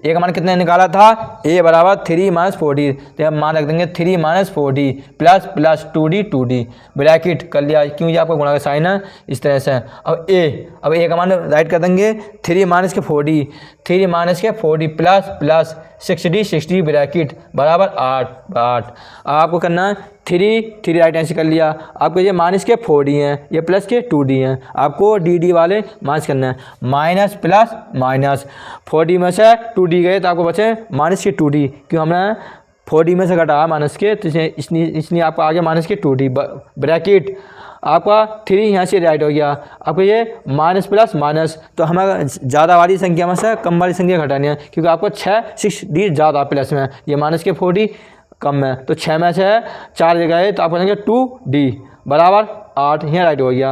A का मान कितने निकाला था A बराबर 3 माइनस 4D, तो हम मान रख देंगे 3 minus 4D plus plus 2D bracket कर लिया, क्यों ये आपका गुणा का साइन है इस तरह से। अब A का मान राइट कर देंगे 3 माइनस के 4D plus plus 6D bracket बराबर 8। आपको करना है 3 राइट आंसर कर लिया। आपको ये माइनस के 4D हैं, ये प्लस के 2D हैं, आपको डी वाले माइनस करना है, माइनस प्लस माइनस 4D में से 2D गए तो आपको बचे माइनस के 2D, क्यों हमने 4D में से घटाया माइनस के, तो इसलिए आपको आगे माइनस के 2D ब्रैकेट आपका 3 यहाँ से राइट हो गया। आपको ये माइनस प्लस माइनस, तो हमें ज़्यादा वाली संख्या में से कम वाली संख्या घटानी है, क्योंकि आपको 6D ज़्यादा प्लस में, ये माइनस के 4D कम में, तो 6 में से 4 जगह तो आप करेंगे 2D बराबर 8, यहाँ राइट हो गया।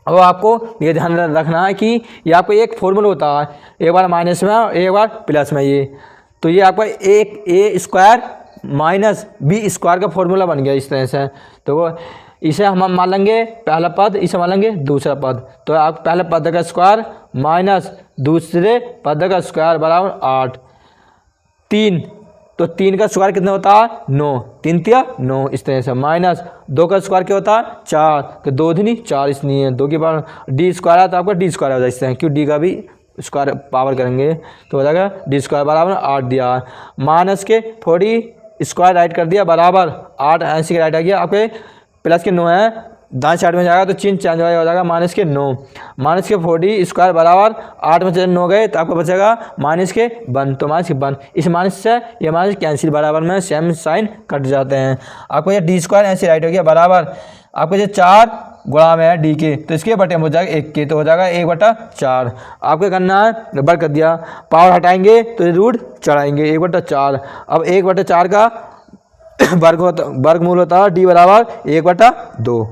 अब आपको ये ध्यान रखना है कि ये आपको एक फॉर्मूला होता है, एक बार माइनस में और एक बार प्लस में, ये तो ये आपका एक A² माइनस B² का फॉर्मूला बन गया इस तरह से। तो वो इसे हम मान लेंगे पहला पद, इसे मान लेंगे दूसरा पद, तो आप पहले पद का स्क्वायर माइनस दूसरे पद का स्क्वायर बराबर 8। 3, तो 3 का स्क्वायर कितना होता है 9, 3 तिया 9 इस तरह से, माइनस 2 का स्क्वायर क्या होता है 4, तो 2 दूनी 4 इसलिए 2 की पावर D² है तो आपका D² हो जाए इस तरह, क्यों D का भी स्क्वायर पावर करेंगे तो हो जाएगा D² बराबर 8 दिया। माइनस के 4D² राइट कर दिया बराबर 8, ऐसे राइट आ गया। आपके प्लस के 9 है, दाएं साइड में जाएगा तो चिन्ह चेंज हो जाएगा माइनस के 9, माइनस के 4D² बराबर 8 में से 9 गए तो आपको बचेगा माइनस के 1, तो माइनस के 1, इस माइनस से ये माइनस कैंसिल बराबर में सेम साइन कट जाते हैं। आपको ये D² ऐसे राइट हो गया बराबर, आपको ये 4 गुणा में है D के, तो इसके बटे में हो जाएगा 1 के, तो हो जाएगा 1/4। आपको करना है रबर कर दिया, पावर हटाएंगे तो रूट चढ़ाएंगे 1/4। अब 1/4 का वर्गमूल होता है D बराबर 1/2,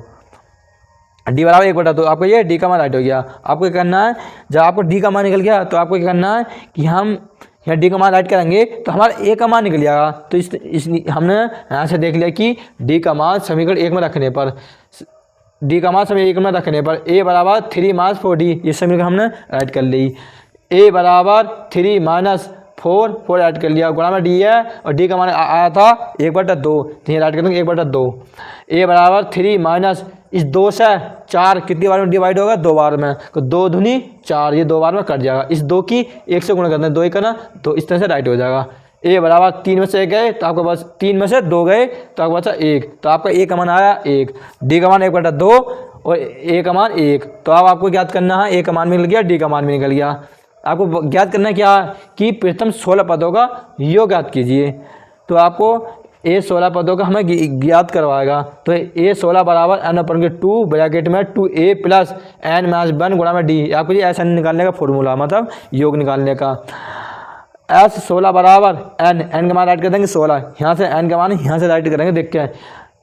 D बराबर 1/2। आपको ये D का मान राइट हो गया। आपको क्या करना है, जब आपको D का मान निकल गया तो आपको क्या करना है कि हम यहाँ डी का मान राइट करेंगे तो हमारा ए का मान निकल जाएगा। तो इस हमने यहाँ से देख लिया कि डी का मान समीकरण 1 में रखने पर डी का मान समीकरण 1 में रखने पर ए बराबर 3 माइनस 4 डी, ये समीकरण हमने राइट कर ली। ए बराबर 3 माइनस 4 ऐड कर लिया, गुणा में डी है और डी का मान आया था 1/2, तो ये राइट कर देंगे 1/2। ए बराबर 3 माइनस इस 2 से 4 कितनी बार में डिवाइड होगा, 2 बार में, तो 2 दूनी 4, ये 2 बार में कट जाएगा। इस 2 की 1 से गुणा करते हैं, 2 1 ना, तो इस तरह से राइट हो जाएगा। ए बराबर 3 में से 1 गए तो आपके पास 3 में से 2 गए तो आपके पास 1, तो आपका ए का मान आया 1, डी का मान 1/2 और ए का मान 1। तो अब आपको ज्ञात करना है, ए का मान भी निकल गया, डी का मान भी निकल गया। आपको ज्ञात करना है क्या कि प्रथम 16 पदों का योग ज्ञात कीजिए। तो आपको ए 16 पदों का हमें ज्ञात करवाएगा। तो ए 16 बराबर एन अपन के 2 ब्रैकेट में 2a प्लस एन माइनस 1 गुणा में डी, आपको ये ऐसा निकालने का फॉर्मूला, मतलब योग निकालने का। एस 16 बराबर एन, एन का मान राइट कर देंगे 16, यहाँ से एन का मान यहाँ से राइट करेंगे, देख के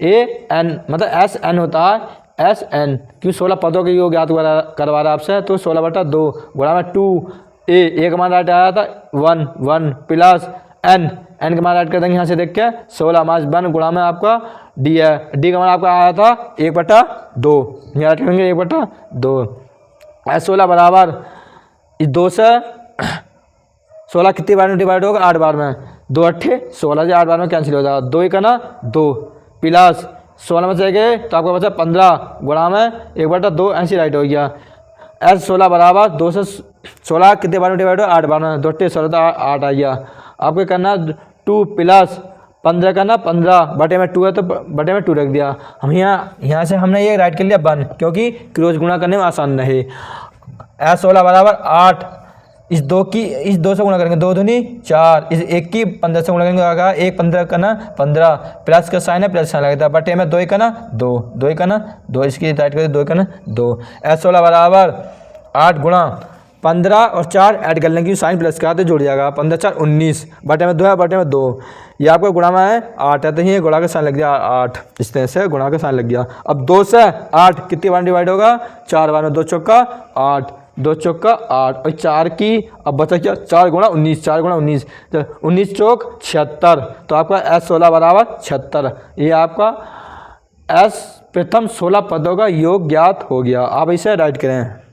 ए एन मतलब एस एन होता है एस एन, क्योंकि 16 पदों के योग ज्ञात करवा रहा है आपसे, तो 16/2 गुणा में 2 ए का मान राइट आया था 1 प्लस एन, एन का मान राइट कर देंगे यहाँ से देख के 16 माइनस 1 गुणा में आपका डी है, डी का मान आपका आया था 1/2, यहाँ राइट करेंगे 1/2। एस 16 बराबर इस 2 से 16 कितनी बार में डिवाइड होगा, 8 बार में, 2 8 16 से 8 बार में कैंसिल हो जाएगा, 2 1 ना 2 प्लस 16 में से गए तो आपको बचा 15 गुणा में 1/2, ऐसे राइट हो गया। एस 16 बराबर 2 से 16 कितने बार में डिवाइड होगा, 8 बार में, 2 8 16 तो 8 आ गया। आपको करना 2 प्लस 15 करना 15 बटे में 2 है तो बटे में 2 रख दिया। हम यहाँ से हमने ये राइट कर लिया 1, क्योंकि क्रॉस गुणा करने में आसान रहे। एस 16 बराबर 8, इस 2 से गुणा करेंगे 2 दूनी 4, इस 1 की 15 से गुणा करेंगे आएगा 1 15 का ना 15, प्लस का साइन है प्लस साइन लगता है, बटे में 2 1 ना 2 2 1 ना 2, इसकी राइट करते 2 1 ना 2। एस 16 बराबर 8 गुणा 15 और 4 ऐड कर लेंगे, साइन प्लस का तो जुड़ जाएगा, 15 4 19 बटे में 2 है, बटे में 2, ये आपका गुणा में है 8 है, तो ये गुणा का साइन लग गया 8, इस तरह से गुणा का साइन लग गया। अब 2 से 8 कितनी बार डिवाइड होगा, 4 बार में, 2 चौका 8, 2 चौका 8 और 4 की अब बचा क्या 4 गुणा 19, 4 गुणा 19 तो 19 चौक 76, तो आपका एस 16 बराबर 76। ये आपका एस प्रथम 16 पदों का योग ज्ञात हो गया। आप इसे राइट करें।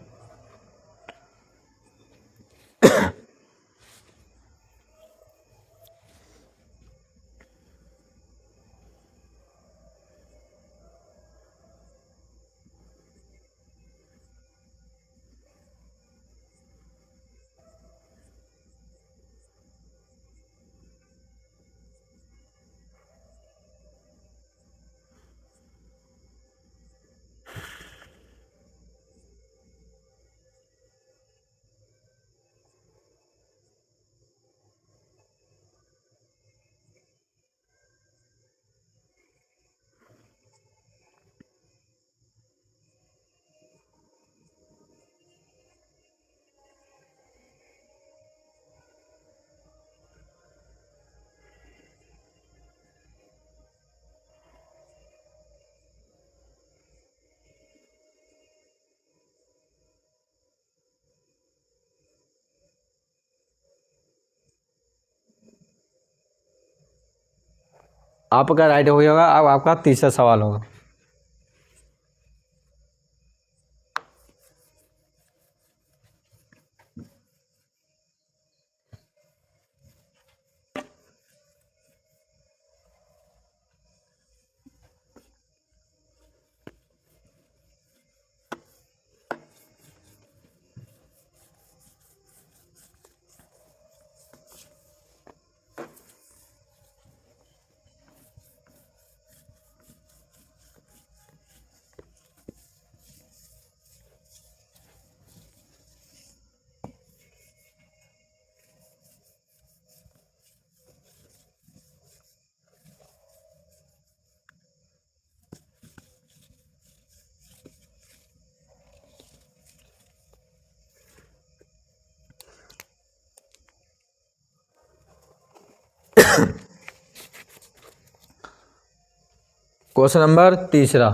आपका राइट हो गया होगा। अब आपका तीसरा सवाल होगा। क्वेश्चन नंबर तीसरा,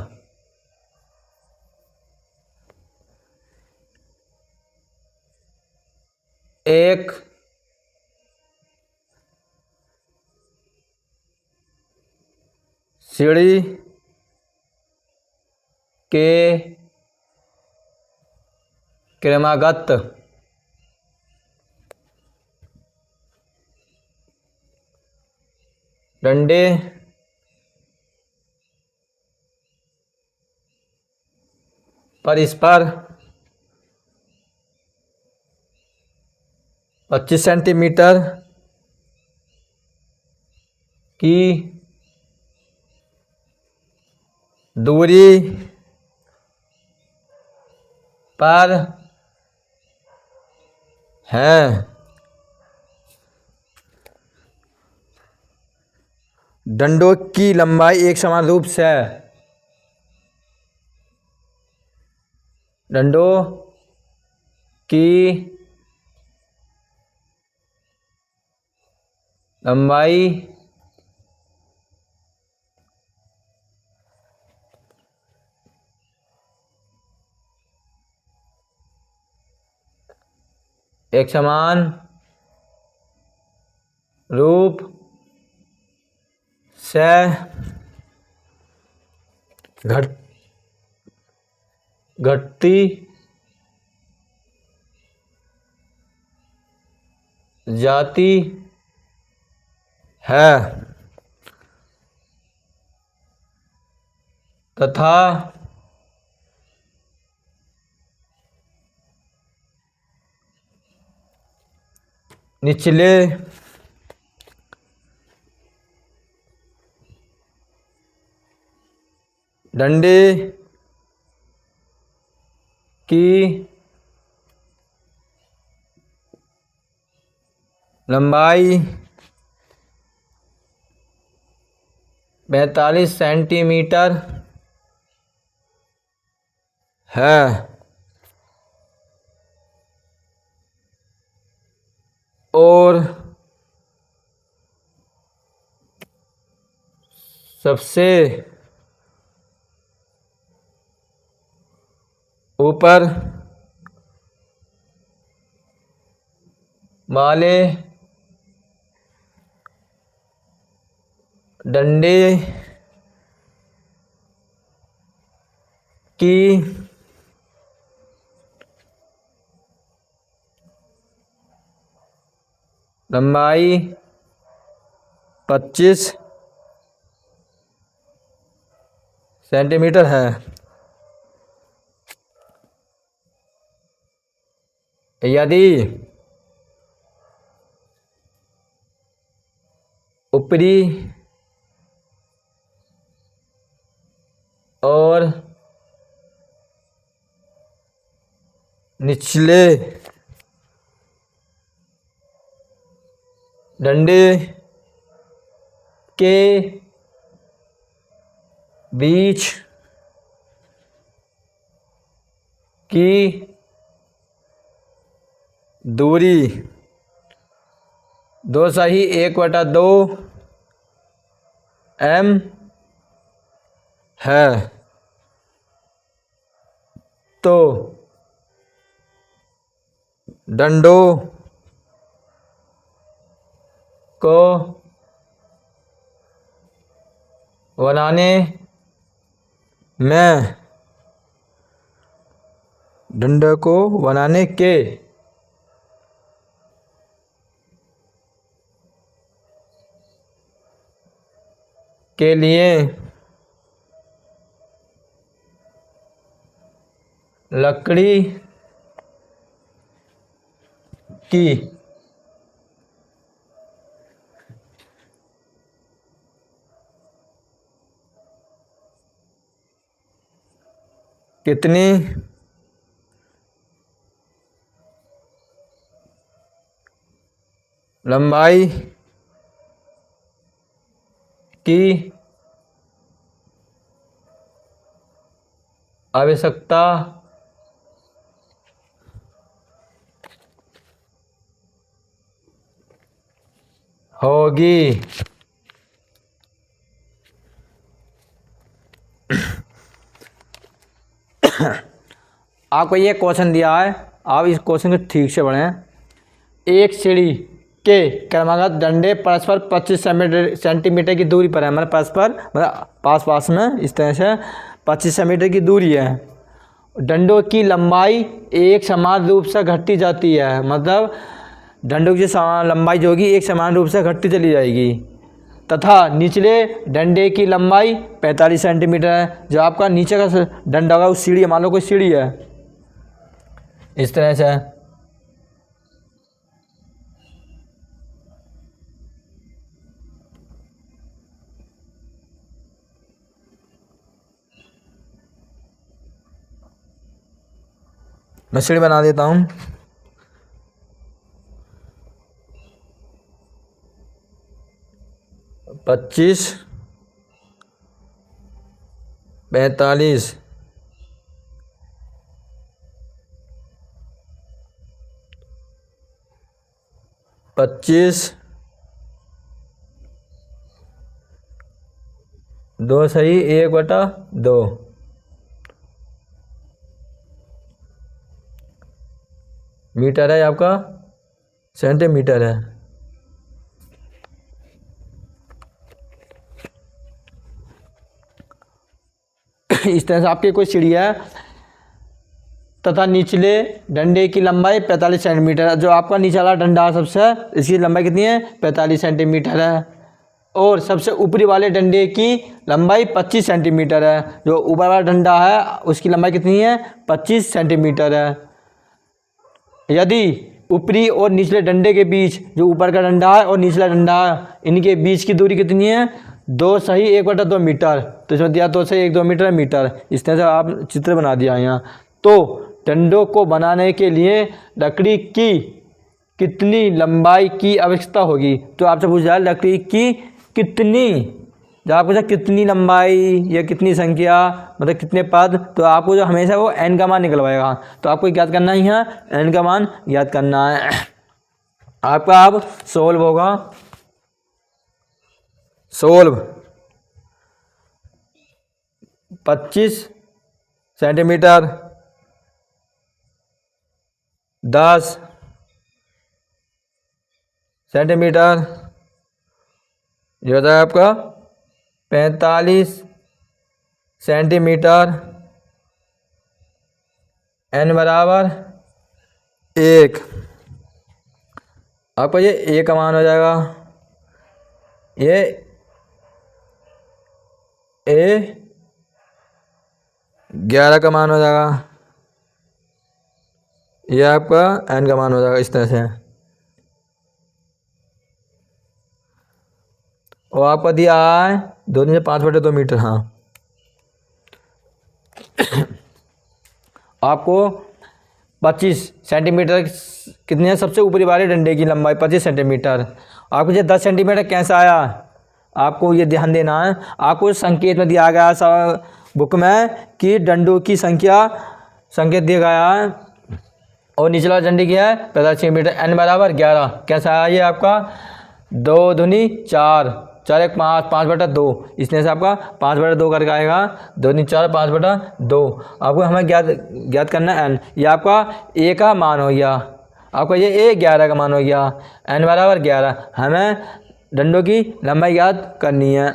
एक सीढ़ी के क्रमागत डंडे परस्पर 25 सेंटीमीटर की दूरी पर हैं। डंडों की लंबाई एक समान रूप से डंडों की लंबाई एक समान रूप से घटती जाती है तथा निचले डंडे की लंबाई 45 सेंटीमीटर है और सबसे ऊपर वाले डंडे की लंबाई 25 सेंटीमीटर है। यदि ऊपरी और निचले डंडे के बीच की दूरी 2/1/2 m है तो डंडों को बनाने में डंडे को बनाने के लिए लकड़ी की कितनी लंबाई की आवश्यकता होगी। आपको ये क्वेश्चन दिया है, आप इस क्वेश्चन को ठीक से पढ़ें। एक सीढ़ी के क्रमागत डंडे परस्पर 25 सेंटीमीटर की दूरी पर है, मतलब परस्पर मतलब पास पास में इस तरह से 25 सेंटीमीटर की दूरी है। डंडों की लंबाई एक समान रूप से घटती जाती है, मतलब डंडों की लंबाई जो होगी एक समान रूप से घटती चली जाएगी, तथा निचले डंडे की लंबाई 45 सेंटीमीटर है। जो आपका नीचे का डंडा होगा उस सीढ़ी, मान लो कोई सीढ़ी है इस तरह से, मैं सीढ़ी बना देता हूँ। पच्चीस, 45, 25, 2 सही 1/2 मीटर है, आपका सेंटीमीटर है। इस तरह से आपकी कोई सीढ़ी है तथा निचले डंडे की लंबाई 45 सेंटीमीटर है। जो आपका निचला वाला डंडा है सबसे, इसकी लंबाई कितनी है 45 सेंटीमीटर है, और सबसे ऊपरी वाले डंडे की लंबाई 25 सेंटीमीटर है। जो ऊपर वाला डंडा है उसकी लंबाई कितनी है 25 सेंटीमीटर है। यदि ऊपरी और निचले डंडे के बीच, जो ऊपर का डंडा है और निचला डंडा है, इनके बीच की दूरी कितनी है 2 सही 1/2 मीटर। तो इसमें दिया 2 सही 1/2 मीटर मीटर। इस तरह से आप चित्र बना दिया यहाँ। तो डंडों को बनाने के लिए लकड़ी की कितनी लंबाई की आवश्यकता होगी? तो आपसे पूछ रहा है लकड़ी की कितनी, जब आपको पूछा कितनी लंबाई या कितनी संख्या मतलब कितने पद, तो आपको जो हमेशा वो n का मान निकलवाएगा। तो आपको याद करना ही है, n का मान याद करना है। आपका अब सोल्व होगा, सोल्व 25 सेंटीमीटर, 10 सेंटीमीटर, ये होता है आपका 45 सेंटीमीटर, n बराबर 1। आपका ये a का मान हो जाएगा, ये a 11 का मान हो जाएगा, ये आपका n का मान हो जाएगा इस तरह से। और आपका दिया है 2 से 5/2 मीटर। हाँ, आपको 25 सेंटीमीटर कितनी है सबसे ऊपरी वाले डंडे की लंबाई 25 सेंटीमीटर। आपको ये 10 सेंटीमीटर कैसे आया, आपको ये ध्यान देना है। आपको संकेत में दिया गया सब बुक में कि डंडों की संख्या संकेत दिया गया है, और निचला डंडी क्या है 45 सेंटीमीटर, n बराबर 11। कैसा आया ये आपका 2 दूनी 4, 4 1 5, 5/2। इसमें से आपका 5/2 करके आएगा, 2 दूनी 4, 5/2। आपको हमें ज्ञात करना है n। ये आपका a का मान हो गया, आपका ये a 11 का मान हो गया, n बराबर 11। हमें डंडों की लंबाई याद करनी है।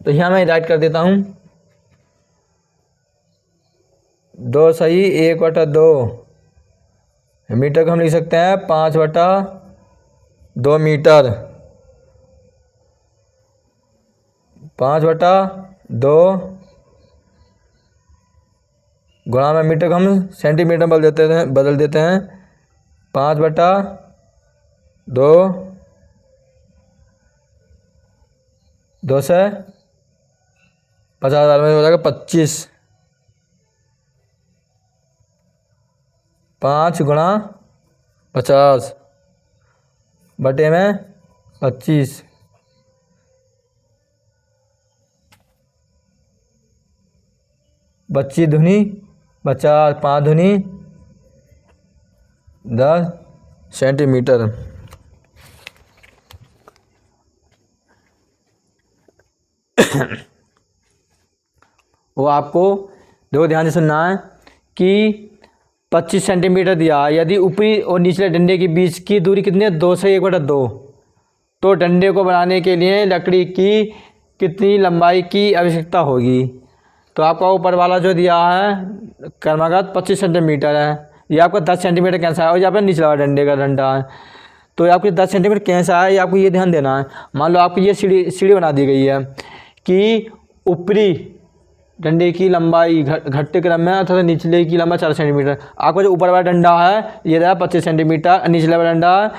तो यहाँ मैं राइट कर देता हूँ, 2 सही 1/2 मीटर को हम लिख सकते हैं 5/2 मीटर, 5/2 गुणा में मीटर को हम सेंटीमीटर बदल देते हैं 5/2, 2 से 50,000 में हो जाएगा 25, 5 गुणा 50 बटे में 25, 25 दूनी 50, 5 दूनी 10 सेंटीमीटर। वो आपको देखो ध्यान से सुनना है कि 25 सेंटीमीटर दिया। यदि ऊपरी और निचले डंडे के बीच की दूरी कितनी है? 2 से 1/2। तो डंडे को बनाने के लिए लकड़ी की कितनी लंबाई की आवश्यकता होगी? तो आपका ऊपर वाला जो दिया है क्रमागत 25 सेंटीमीटर है, ये आपका 10 सेंटीमीटर कैसा है, और यहाँ पर निचला वाला डंडे का डंडा है, तो आपके 10 सेंटीमीटर कैसा है, ये आपको ये ध्यान देना है। मान लो आपकी ये सीढ़ी बना दी गई है कि ऊपरी डंडे की लंबाई घटते क्रम में अथवा निचले की लंबाई 4 सेंटीमीटर। आपका जो ऊपर वाला डंडा है ये रहा 25 सेंटीमीटर, निचला वाला डंडा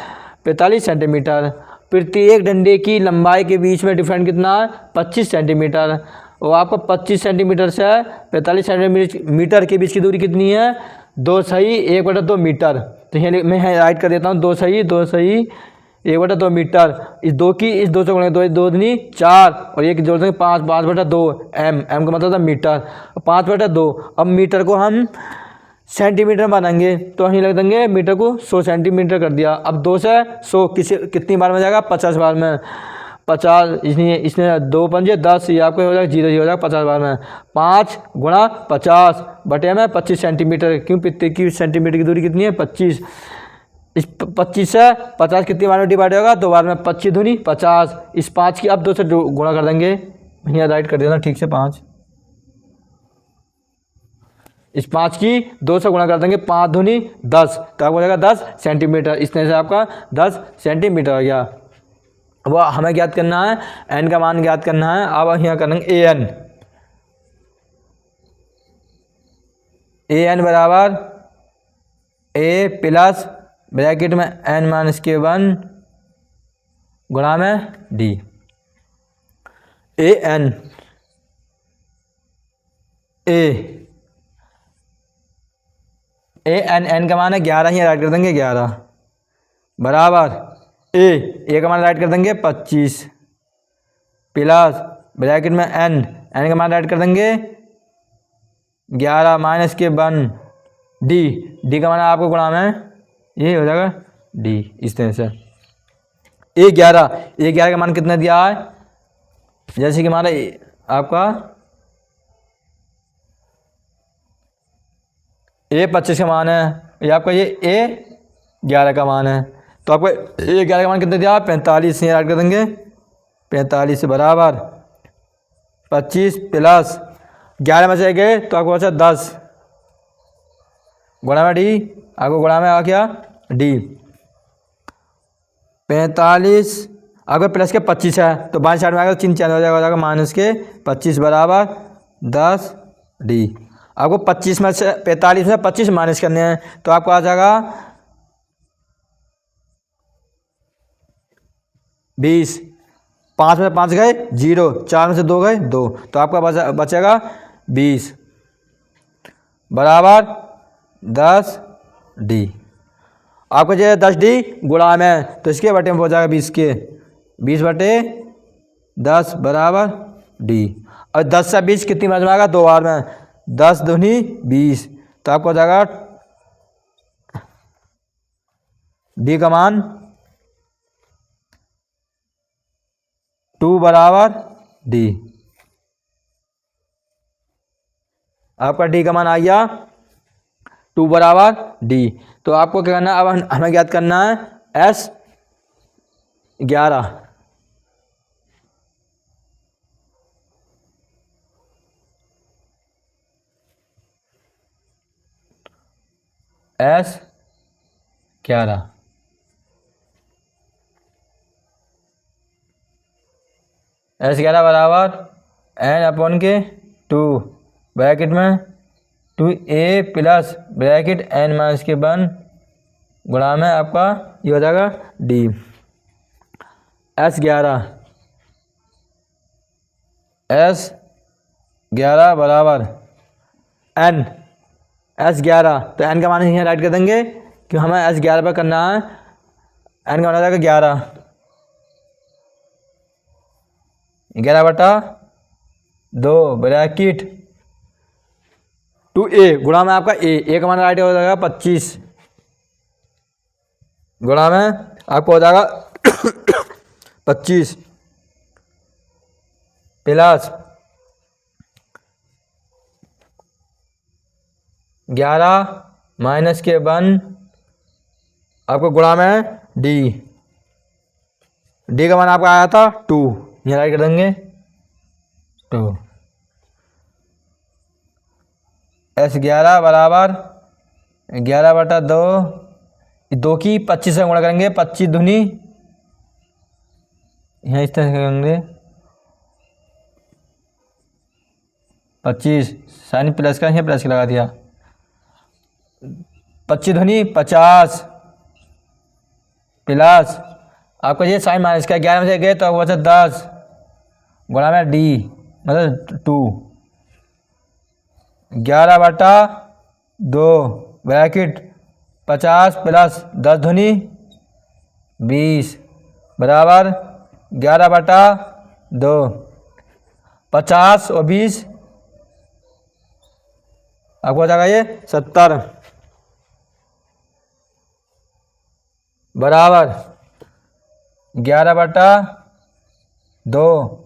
45 सेंटीमीटर। प्रत्येक डंडे की लंबाई के बीच में डिफरेंट कितना है? 25 सेंटीमीटर। और आपको 25 सेंटीमीटर से 45 सेंटीमीटर के बीच की दूरी कितनी है? 2 सही 1/2 मीटर। तो यहाँ मैं राइट कर देता हूँ 2 सही 1/2 मीटर। इस 2 से गुणा 2 2 दूनी 4 और 1 जोड़ देंगे 5/2 एम का मतलब था मीटर, 5/2। अब मीटर को हम सेंटीमीटर बनाएंगे तो हम लग देंगे मीटर को 100 सेंटीमीटर कर दिया। अब 2 से 100 कितनी बार में जाएगा? 50 बार में। 50 इसने 2 पंजे 10, ये आपको हो जाएगा 0 हो जाएगा 50 बार में। 5 गुणा 50 बटे में 25 सेंटीमीटर। क्यों? प्रत्येक की सेंटीमीटर की दूरी कितनी है? 25। इस 25 से 50 कितनी बार में डिवाइड होगा? 2 बार में। 25 दूनी 50। इस 5 की अब 2 से गुणा कर देंगे, यहाँ राइट कर देना ठीक से 5। इस 5 की 2 से गुणा कर देंगे, 5 दूनी 10, तो आपको हो जाएगा 10 सेंटीमीटर। इस तरह से आपका 10 सेंटीमीटर हो गया। वो हमें ज्ञात करना है, एन का मान ज्ञात करना है। अब यहाँ करेंगे ए एन बराबर ए प्लस ब्रैकेट में n-1 गुणा में डी। एन एन का मान है 11, यहाँ राइट कर देंगे 11 बराबर ए का मान राइट कर देंगे 25 प्लस ब्रैकेट में एन का मान राइट कर देंगे 11 -1 डी का मान आपको गुणा में ये हो जाएगा डी। इस तरह से ए11 का मान कितना दिया है? जैसे कि हमारा आपका ए25 का मान है, ये आपका ये ए11 का मान है, तो आपको ए11 का मान कितना दिया? 45 से ऐड कर देंगे 45 बराबर 25 प्लस 11 में से गए तो आपको बचा 10 गुणा में डी। आपको गुणा में आ गया डी। 45 अगर प्लस के 25 है तो बाएं साइड में आएगा, चिन्ह चेंज हो जाएगा माइनस के 25 बराबर 10 डी। आपको 25 में से 45 में 25 माइनस करने हैं तो आपको आ जाएगा 20। 5 में 5 गए 0, 4 में से 2 गए 2, तो आपका बचेगा 20 बराबर 10 डी। आपको जो 10 डी गुणा में तो इसके बटे में हो जाएगा 20 के 20 बटे 10 बराबर डी। और 10 से 20 कितनी बार में आएगा? 2 बार में। 10 दूनी 20, तो आपको हो जाएगा डी का मान 2 बराबर डी। आपका डी का मान आ गया 2 बराबर डी। तो आपको क्या करना है? अब हमें ज्ञात करना है S11 S11 बराबर n/2 ब्रैकेट में 2a प्लस ब्रैकेट n-1 गुणा में आपका ये हो जाएगा डी। S11 बराबर n S11, तो n का मान यहाँ राइट कर देंगे कि हमें S11 पर करना है। n का मान हो जाएगा 11/2 ब्रैकेट 2a गुणा में आपका ए का मान राइट हो जाएगा 25 गुणा में आपको हो जाएगा 25 प्लस 11 माइनस के 1 आपको गुणा में डी, डी का मान आपका आया था 2, यहाँ राइट कर देंगे 2। S11 बराबर 11/2, 2 की 25 से गुणा करेंगे, 25 दूनी, यहाँ इस तरह से करेंगे 25, साइन प्लस का यहाँ प्लस का लगा दिया, 25 दूनी 50 प्लस आपको ये साइन माइनस का 11 में से गए तो आपको बचा 10 गुणा में डी मतलब 2, 11/2 ब्रैकेट 50 प्लस 10 दूनी 20 बराबर 11/2, 50 और 20 आपको हो जाएगा ये 70 बराबर 11/2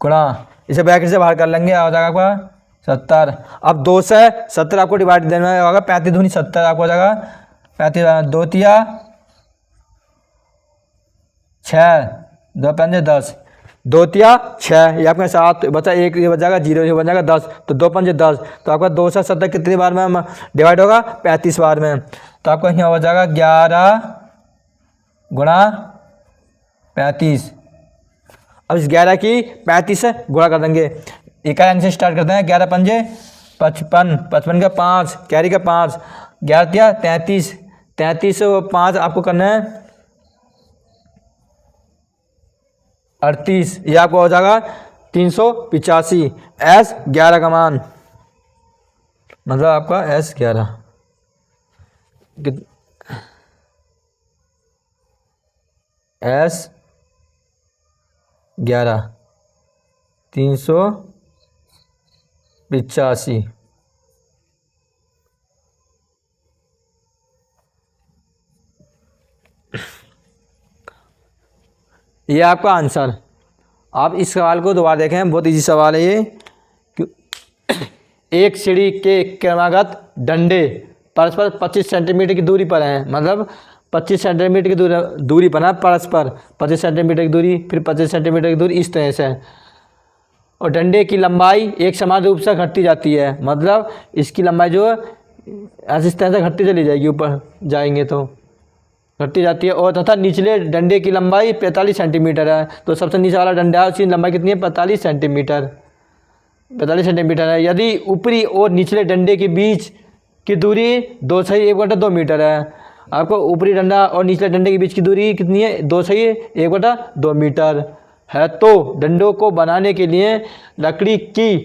गुणा, इसे ब्रैकेट से बाहर कर लेंगे, आ जाएगा आपका 70। अब 2 से 70 आपको डिवाइड देना होगा, 35 दूनी 70 आपको हो जाएगा 35, 2 तिया 6, 2 पंजे 10, 2 तिया 6, ये आपके 7 बचा, 1 ये बच जाएगा 0, ये बन जाएगा 10, तो 2 पंजे 10, तो आपका 2 से 70 कितनी बार में डिवाइड होगा 35 बार में, तो आपको यहाँ हो जाएगा 11 गुणा 35। अब इस 11 की 35 से गुणा कर देंगे, इकाई से स्टार्ट करते हैं, 11 पंजे 55, 55 का 5 कैरी का 5, 11 तिया 33, 33 से 5 आपको करना है 38, ये आपको हो जाएगा 385। S11 का मान मतलब आपका S11 S11 385। ये आपका आंसर। आप इस सवाल को दोबारा देखें, बहुत इजी सवाल है ये। एक सीढ़ी के क्रमागत डंडे परस्पर 25 सेंटीमीटर की दूरी पर हैं, मतलब 25 सेंटीमीटर की दूरी पर है परस्पर, 25 सेंटीमीटर की दूरी, फिर 25 सेंटीमीटर की दूरी, इस तरह से। और डंडे की लंबाई एक समान रूप से घटती जाती है, मतलब इसकी लंबाई जो ऐसे इस तरह से घटती चली जाएगी, ऊपर जाएंगे तो घटती जाती है। और तथा निचले डंडे की लंबाई 45 सेंटीमीटर है, तो सबसे नीचे वाला डंडा है उसकी लंबाई कितनी है 45 सेंटीमीटर, 45 सेंटीमीटर है। यदि ऊपरी और निचले डंडे के बीच की दूरी 2/1/2 मीटर है, आपको ऊपरी डंडा और निचले डंडे के बीच की दूरी कितनी है 2/1/2 मीटर है, तो डंडों को बनाने के लिए लकड़ी की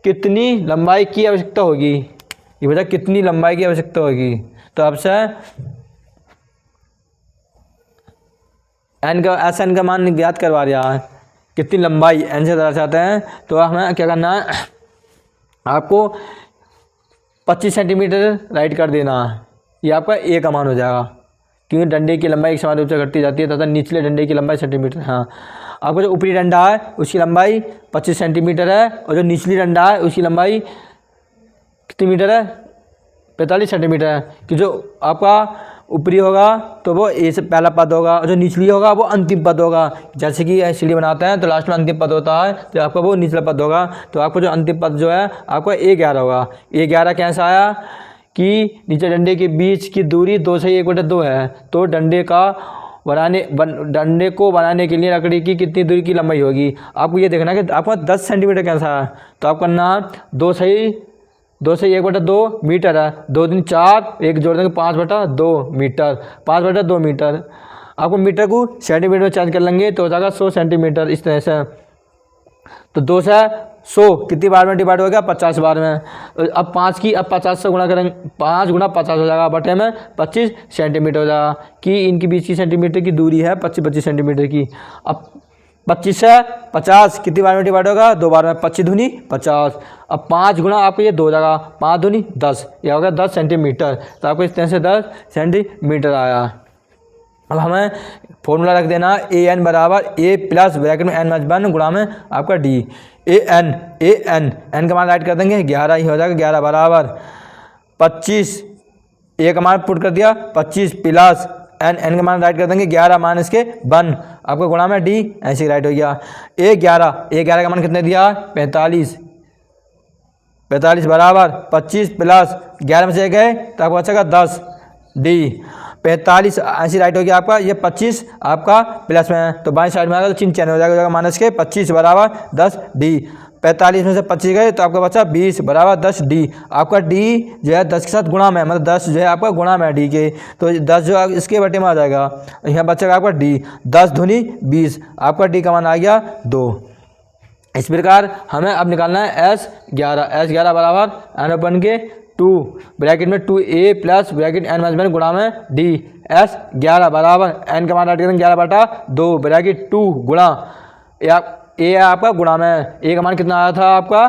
कितनी लंबाई की आवश्यकता होगी, ये बता कितनी लंबाई की आवश्यकता होगी। तो आपसे एन का मान ज्ञात करवा रहा है, कितनी लंबाई एन से दर्शाते हैं। तो हमें क्या करना है, आपको 25 सेंटीमीटर राइट कर देना है, ये आपका ए का मान हो जाएगा, क्योंकि डंडे की लंबाई एक समान रूप से घटती जाती है तथा निचले डंडे की लंबाई सेंटीमीटर। हाँ, आपको जो ऊपरी डंडा है उसकी लंबाई 25 सेंटीमीटर है, और जो निचली डंडा है उसकी लंबाई कितनी मीटर है 45 सेंटीमीटर है। कि जो आपका ऊपरी होगा तो वो ए से पहला पद होगा, और जो निचली होगा वो अंतिम पद होगा। जैसे कि सीढ़ी बनाते हैं तो लास्ट में अंतिम पद होता है, तो आपका वो निचला पद होगा। तो आपको जो अंतिम पद जो है आपको A11 होगा। A11 कैसा आया कि नीचे डंडे के बीच की दूरी 2/1/2 है, तो डंडे को बनाने के लिए लकड़ी की कितनी दूरी की लंबाई होगी। आपको ये देखना कि आपको 10 सेंटीमीटर कैसा है, तो आप करना 2/1/2 मीटर है, 2 दूनी 4, एक जोड़ देंगे 5/2 मीटर, 5/2 मीटर। आपको मीटर को सेंटीमीटर में चेंज कर लेंगे तो हो जाएगा 100 सेंटीमीटर, इस तरह से। तो 2 से 100 कितनी बार में डिवाइड हो गया 50 बार में। अब 5 की अब 50 से गुणा करेंगे, 5 गुणा 50 हो जाएगा, बटे में 25 सेंटीमीटर हो जाएगा, कि इनके बीच की सेंटीमीटर की दूरी है 25 सेंटीमीटर की। अब 25 से 50 कितनी बार में डिवाइड होगा 2 बार में, 25 दूनी 50। अब 5 गुणा आपको ये 2 जगह, 5 दूनी 10, यह हो गया 10 सेंटीमीटर। तो आपको इस तरह से 10 सेंटीमीटर आया। अब हमें फॉर्मूला रख देना AN बराबर A प्लस ब्रैकेट में N-1 गुणा में आपका D। AN का मान राइट कर देंगे 11 ही हो जाएगा, 11 बराबर 25 ए का मान पुट कर दिया 25 प्लस एन का मान राइट कर देंगे 11 माइनस के 1 आपका गुणा में डी ऐसे राइट हो गया। ए 11 का मान कितने दिया 45 बराबर 25 प्लस 11 में से गए तो आपको बचेगा 10 डी 45 ऐसी राइट हो गया आपका। ये 25 आपका प्लस में है तो बाईं साइड में आएगा तो चिन्ह चेंज हो जाएगा माइनस के 25 बराबर 10 डी। 45 में से 25 गए तो आपका बचा 20 बराबर 10 डी। आपका डी जो है 10 के साथ गुणा में मतलब 10 जो है आपका गुणा में डी के तो 10 जो इसके बटे में आ जाएगा। यहाँ बचेगा आपका डी 10 दूनी 20 आपका डी का मान आ गया 2। इस प्रकार हमें अब निकालना है S11 बराबर एन अपन के 2 ब्रैकेट में 2a plus bracket N minus गुणा में डी। S11 बराबर एन का मान राइट करेंगे 11/2 ब्रैकेट 2 गुणा ए आपका गुणा में ए का मान कितना आया था आपका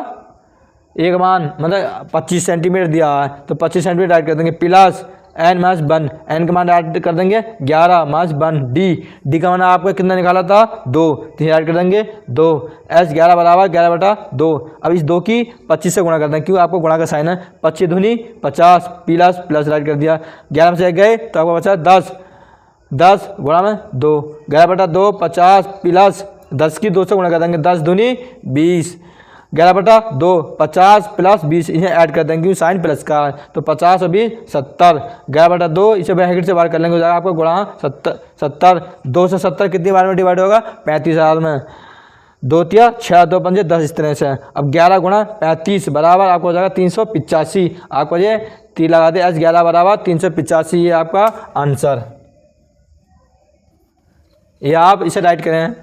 ए का मान मतलब 25 सेंटीमीटर दिया है तो 25 सेंटीमीटर राइट कर देंगे प्लस एन माइनस 1 एन का मान राइट कर देंगे 11 माइनस 1 डी का मान आपका कितना निकाला था 2 तो राइट कर देंगे 2। S11 बराबर 11/2 अब इस 2 की 25 से गुणा कर देंगे क्यों आपको गुणा का साइन है 25 दूनी 50 प्लस राइट कर दिया 11 में से गए तो आपको बचा 10 गुणा में 2 11/2 50 प्लस 10 की 2 से गुणा कर देंगे 10 दूनी 20 11/2 50 प्लस 20 इन्हें ऐड कर देंगे क्योंकि साइन प्लस का है तो 50 और 20 70 11/2 इसे ब्रैकेट से बाहर कर लेंगे हो जाएगा आपको गुणा 70 2 से 70 कितनी बार में डिवाइड होगा 35 में 2 तिया 6 2 पंजे 10 इस तरह से। अब 11 गुणा 35 बराबर आपको हो जाएगा 385 आपको ये 3 लगा दे S11 बराबर 385 ये आपका आंसर। ये आप इसे राइट करें।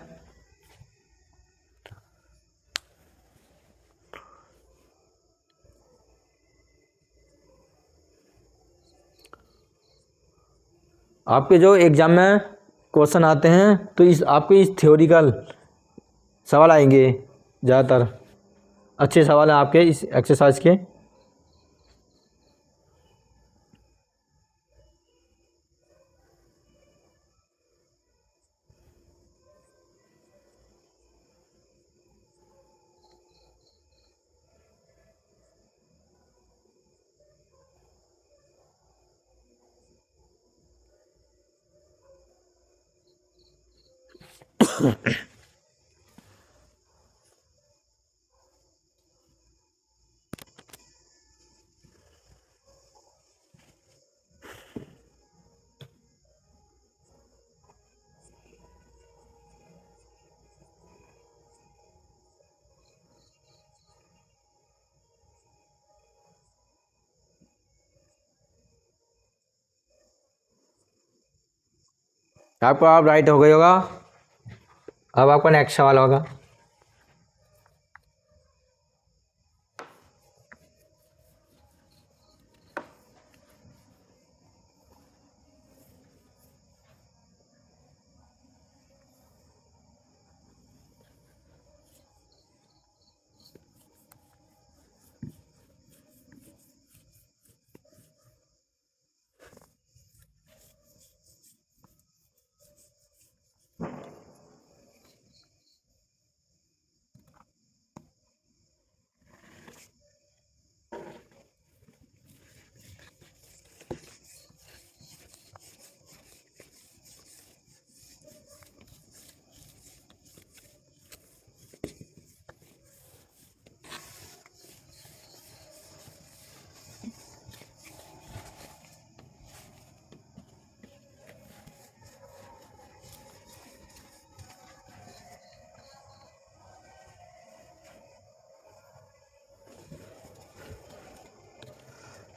आपके जो एग्जाम में क्वेश्चन आते हैं तो आपके इस थ्योरिकल सवाल आएंगे ज़्यादातर अच्छे सवाल हैं आपके इस एक्सरसाइज के। आपको आप राइट हो गई होगा। अब आपका नेक्स्ट सवाल होगा।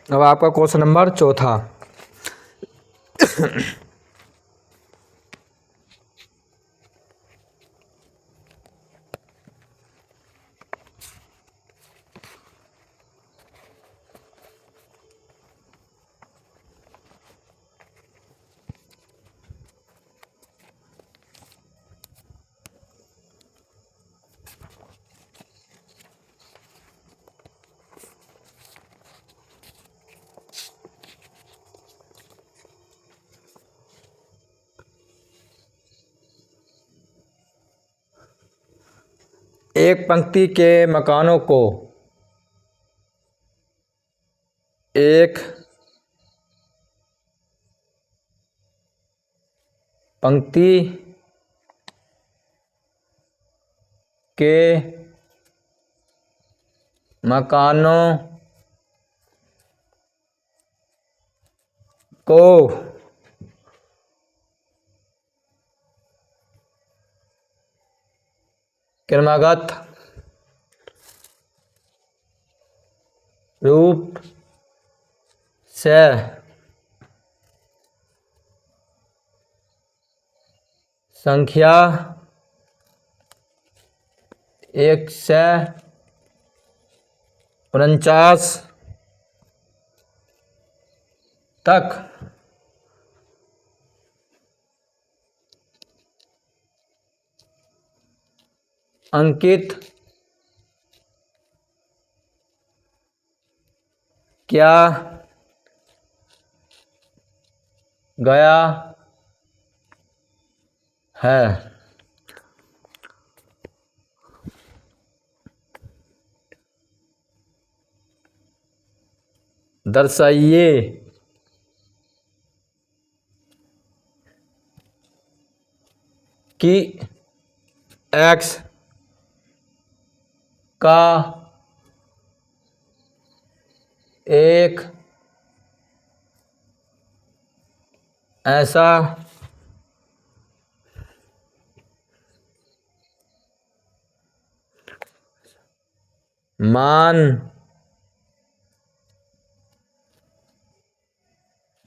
अब आपका क्वेश्चन नंबर 4। एक पंक्ति के मकानों को एक पंक्ति के मकानों को क्रमागत रूप से संख्या 149 तक अंकित किया गया है। दर्शाइए कि x का एक ऐसा मान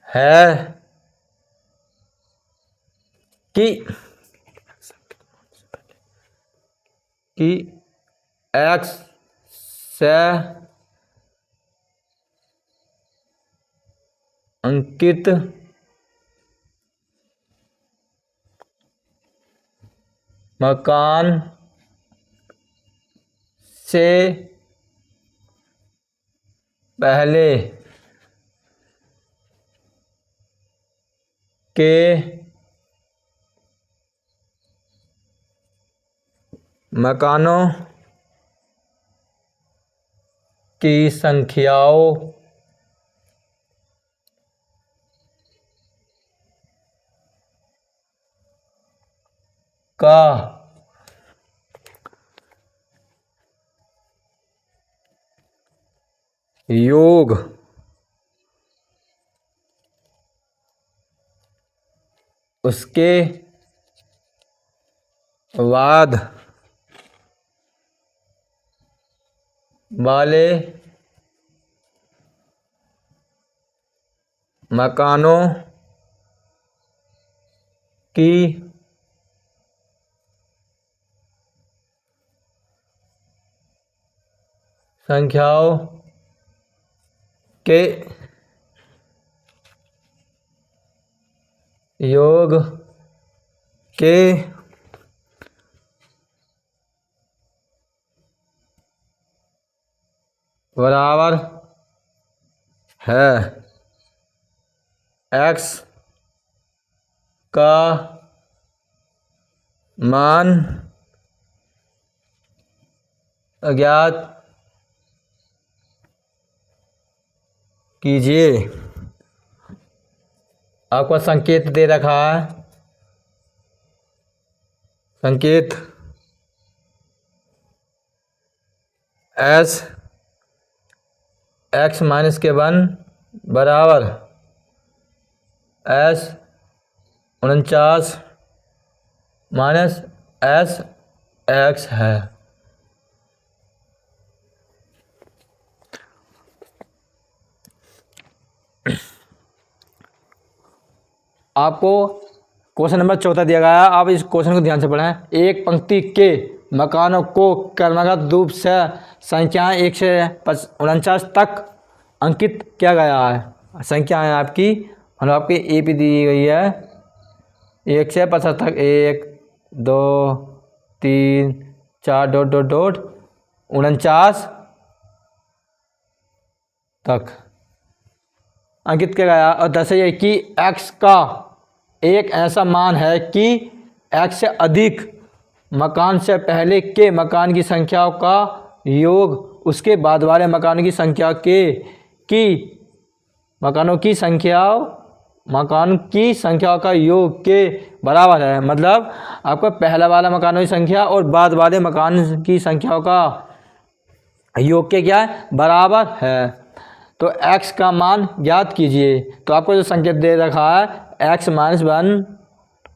है कि x से अंकित मकान से पहले के मकानों की संख्याओं का योग उसके बाद वाले मकानों की संख्याओं के योग के बराबर है। x का मान अज्ञात कीजिए। आपको संकेत दे रखा है। संकेत s x माइनस के 1 बराबर s 49 माइनस s x है। आपको क्वेश्चन नंबर 14 दिया गया है। आप इस क्वेश्चन को ध्यान से पढ़ें। एक पंक्ति के मकानों को क्रमागत रूप से संख्याएं 1 से 49 तक अंकित किया गया है। संख्या है आपकी मतलब आपकी ए पी दी गई है 1 से 50 तक 1 2 3 4 डॉट डॉट डॉट 49 तक अंकित किया गया और दर्शाइए कि x का एक ऐसा मान है कि x से अधिक मकान से पहले के मकान की संख्याओं का योग उसके बाद वाले मकान की संख्या के की मकानों की संख्या का योग के बराबर है। मतलब आपका पहला वाला मकानों की संख्या और बाद वाले मकान की संख्याओं का योग के क्या है, बराबर है। तो x का मान ज्ञात कीजिए। तो आपको जो संकेत दे रखा है x - 1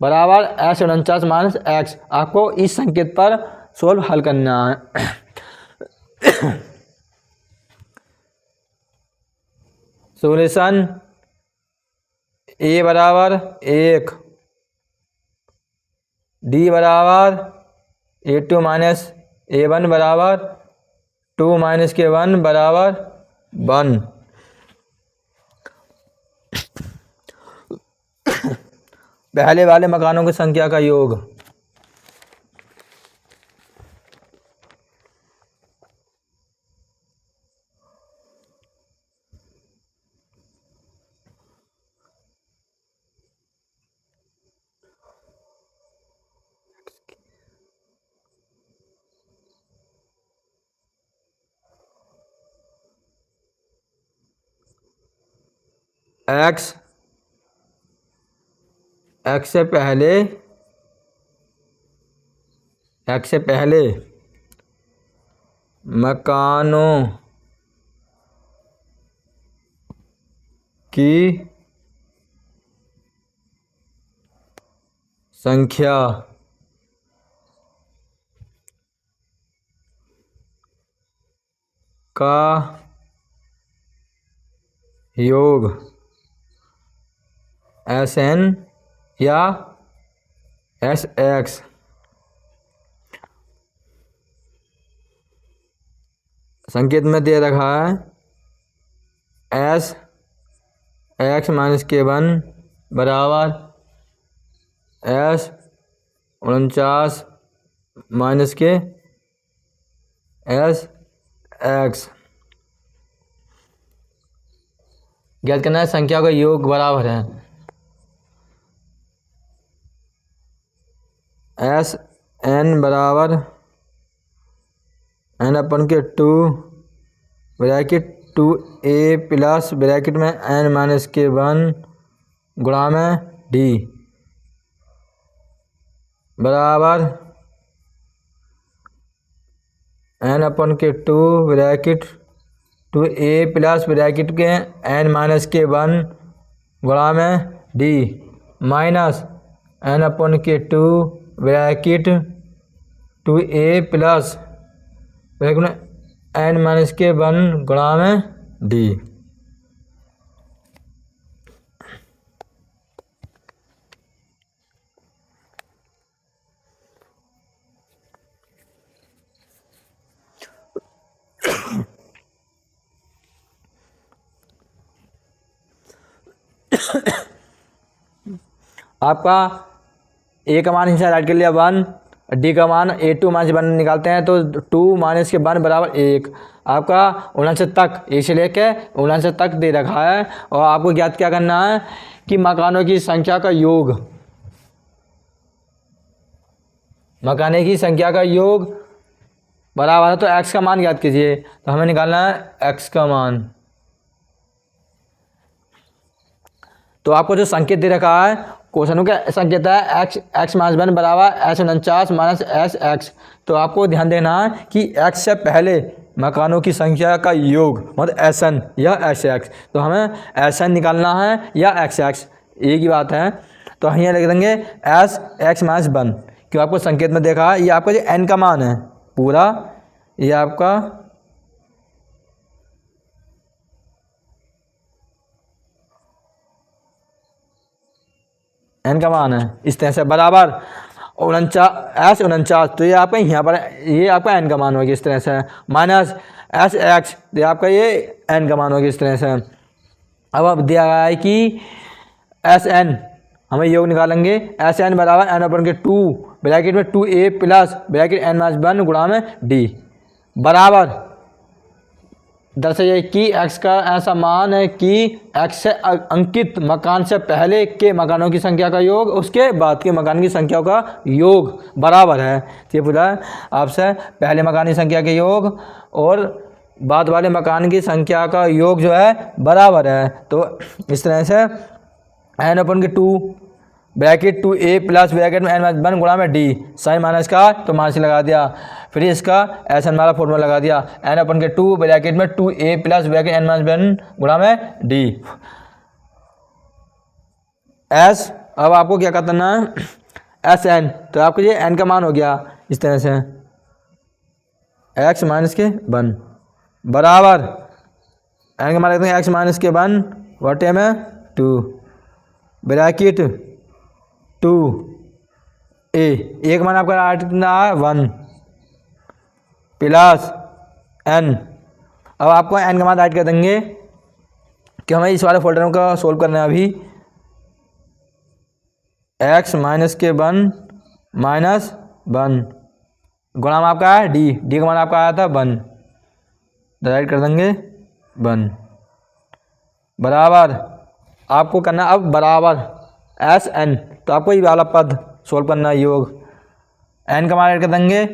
बराबर 49 - x, आपको इस संकेत पर सोल्व हल करना है। सॉल्यूशन a बराबर 1, d बराबर a2 - a1 बराबर 2 - k1 बराबर 1। पहले वाले मकानों की संख्या का योग। x से पहले मकानों की संख्या का योग Sn या Sx। संकेत में दे रखा है Sx - k1 बराबर S49 - के Sx। ज्ञात करना है संख्या का योग बराबर है Sn बराबर n/2 bracket 2a plus bracket में n - k1 गुणा में d बराबर n/2 bracket 2a plus bracket के n - k1 गुणा में d minus n/2 bracket 2a plus bracket में n - k1 गुणा में d। आपका a का मान इनसे राइट कर लिया 1, d का मान a2 - 1 निकालते हैं तो 2 - के 1 बराबर 1। आपका 49 तक, 1 से लेके 49 तक दे रखा है और आपको ज्ञात क्या करना है कि मकानों की संख्या का योग, मकाने की संख्या का योग बराबर है। तो x का मान ज्ञात कीजिए। तो हमें निकालना है x का मान। तो आपको जो संकेत दे रखा है क्वेश्चन का संकेत है x - 1 बराबर S49 - Sx। तो आपको ध्यान देना है कि x से पहले मकानों की संख्या का योग मतलब Sn या Sx। तो हमें Sn निकालना है या Sx, एक ही बात है। तो हम यहाँ लिख देंगे Sx - 1 क्यों आपको संकेत में देखा है ये आपका जो n का मान है पूरा, ये आपका n का मान है। इस तरह से बराबर 49 तो ये आपका यहाँ पर ये आपका n का मान होगा इस तरह से, माइनस Sx ये आपका ये n का मान होगा इस तरह से। अब दिया गया है कि Sn हमें योग निकालेंगे। Sn बराबर n/2 ब्रैकेट में 2a प्लस ब्रैकेट n - 1 गुणा में d बराबर दर्शाइए कि x का ऐसा मान है कि x से अंकित मकान से पहले के मकानों की संख्या का योग उसके बाद के मकान की संख्या का योग बराबर है। तो ये पूछा आपसे पहले मकान की संख्या के योग और बाद वाले मकान की संख्या का योग जो है बराबर है। तो इस तरह से n अपन के 2 ब्रैकेट 2a प्लस ब्रैकेट में n - 1 गुणा में d साइन माइनस का तो माइनस लगा दिया, फिर इसका ऐसा वाला फॉर्मूला लगा दिया n अपन के 2 ब्रैकेट में 2a प्लस ब्रैकेट n - 1 गुणा में d s। अब आपको क्या करना है एस एन, तो आपको ये n का मान हो गया इस तरह से x - 1 बराबर n का मान रखते हैं x - 1 बटे में 2 ब्रैकेट 2a एक मान आपका कितना है 1 प्लस n। अब आपको n का मान राइट कर देंगे कि हमें इस वाले फोल्डर का सोल्व करना है अभी। x - 1 माइनस 1 गुणा में आपका है d का मान आपका आया था 1, राइट कर देंगे 1 बराबर आपको करना अब बराबर एस एन, तो आपको ये वाला पद सोल्व करना है योग। n का मान राइट कर देंगे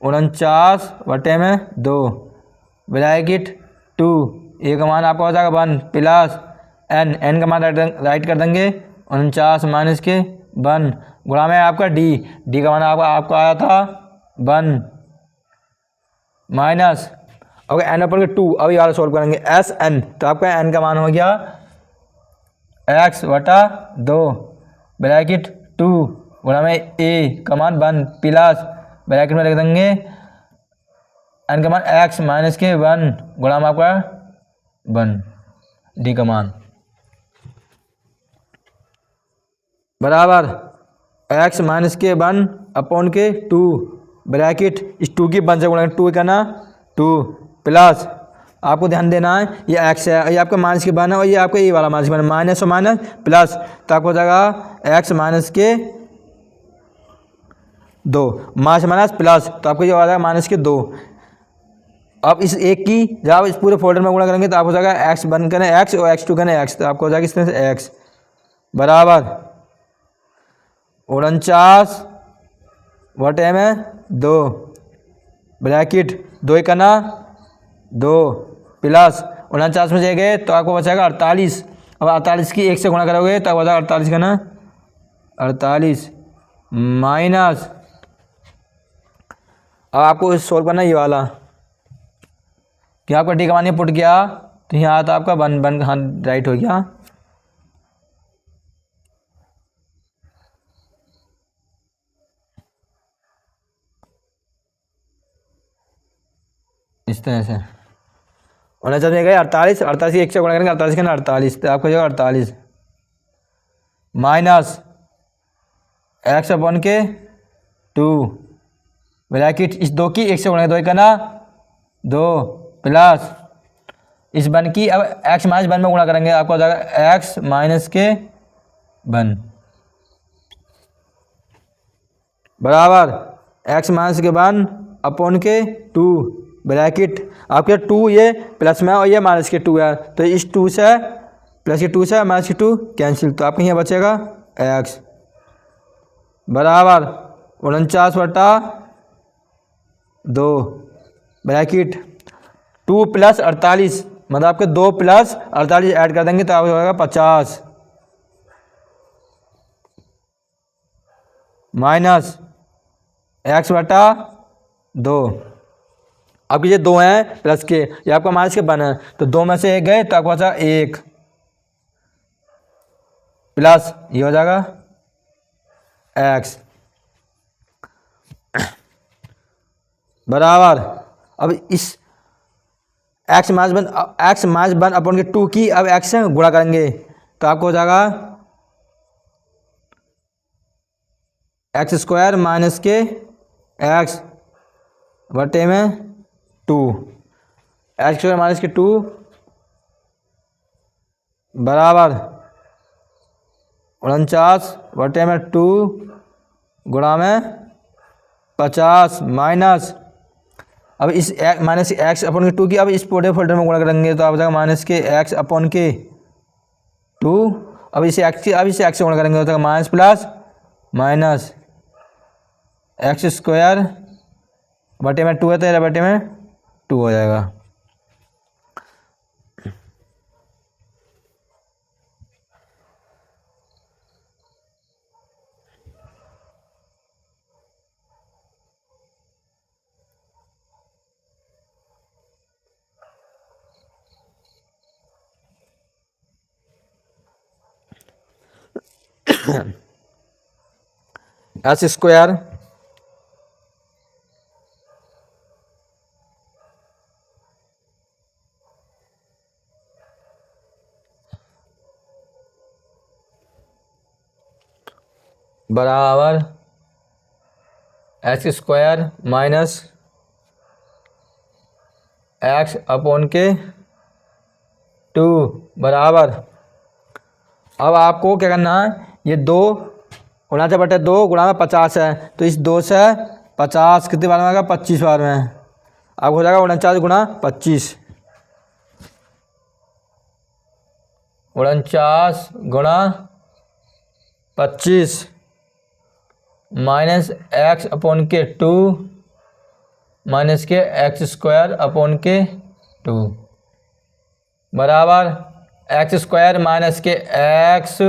49 बटे में 2 ब्रैकेट 2 a का मान आपका हो जाएगा 1 प्लस n का मान राइट कर देंगे 49 माइनस के 1 गुणा में आपका d का मान आपको आया था 1 माइनस ओके n अपन के 2। अब ये वाला सोल्व करेंगे एस एन, तो आपका n का मान हो गया x बटा 2 ब्रैकेट 2 गुणा में a का मान 1 प्लस ब्रैकेट में लिख देंगे n का मान x माइनस के 1 गुणा में आपका 1 d का मान बराबर x माइनस के 1 अपॉन के 2 ब्रैकेट इस 2 की 1 से गुणा 2 का ना 2 प्लस आपको ध्यान देना है ये x है, ये आपका माइनस के 1 है और ये आपका ये वाला माइनस के 1 माइनस और माइनस प्लस, तो आपको हो जाएगा x माइनस के 2 माइनस माइनस प्लस, तो आपको ये हो जाएगा माइनस के 2। अब इस एक की जब आप इस पूरे फोल्डर में गुणा करेंगे तो आपको हो जाएगा x बन करें x और x2 करें x, तो आपको हो जाएगा इस तरह से x बराबर 49 बटे में 2 ब्रैकेट 2 का ना 2 प्लस 49 में जाएंगे तो आपको बचाएगा 48। अब 48 की 1 से गुणा करोगे तो हो जाएगा 48 का ना 48 माइनस, अब आपको सोल्व करना ये वाला कि आपका डी का मान पुट किया तो यहाँ आता आपका 1 हाँ राइट हो गया। इस तरह से 49 में गए 48 की 1 से गुणा करेंगे 48 का ना 48, तो आपको जो 48 माइनस x अपन के 2 ब्रैकेट इस 2 की 1 से गुणा 2 का ना 2 प्लस इस 1 की अब x माइनस 1 में गुणा करेंगे आपको हो जाएगा x माइनस के 1 बराबर x माइनस के 1 अपॉन के 2 ब्रैकेट आपके 2 ये प्लस में और ये माइनस के 2 है, तो इस 2 से प्लस के 2 से माइनस के 2 कैंसिल, तो आपके यहाँ बचेगा x बराबर 49 बटा 2 ब्रैकेट 2 प्लस 48 मतलब आपके 2 प्लस 48 ऐड कर देंगे तो आपको होगा 50 माइनस x बटा 2। अब ये 2 हैं प्लस के, ये आपका माइनस के 1 है तो 2 में से 1 गए तो आपको बचा 1 प्लस ये हो जाएगा x बराबर अब इस x माइनस 1 अपॉन के 2 की अब x से गुणा करेंगे तो आपको हो जाएगा x स्क्वायर माइनस के x बटे में 2 x स्क्वायर माइनस के 2 बराबर 49 बटे में 2 गुणा में 50 माइनस अब इस माइनस एक्स अपॉन के 2 की अब इस पूरे फोल्डर में गुणा करेंगे तो आप जाएगा माइनस के एक्स अपॉन के 2। अब इसे एक्स की अब इसे एक्स से गुणा करेंगे तो minus plus minus x square बटे में 2 है तो बटे में 2 हो जाएगा। एस स्क्वायर बराबर x square minus x upon के 2 बराबर। अब आपको क्या करना है, ये 2 उनचास बटे 2 गुणा में 50 है, तो इस 2 से 50 कितनी बार में आएगा, 25 बार में। अब हो जाएगा 49 गुणा 25, 49 गुणा 25 माइनस एक्स अपॉन के 2 माइनस के एक्स स्क्वायर अपॉन के 2 बराबर एक्स स्क्वायर माइनस के एक्स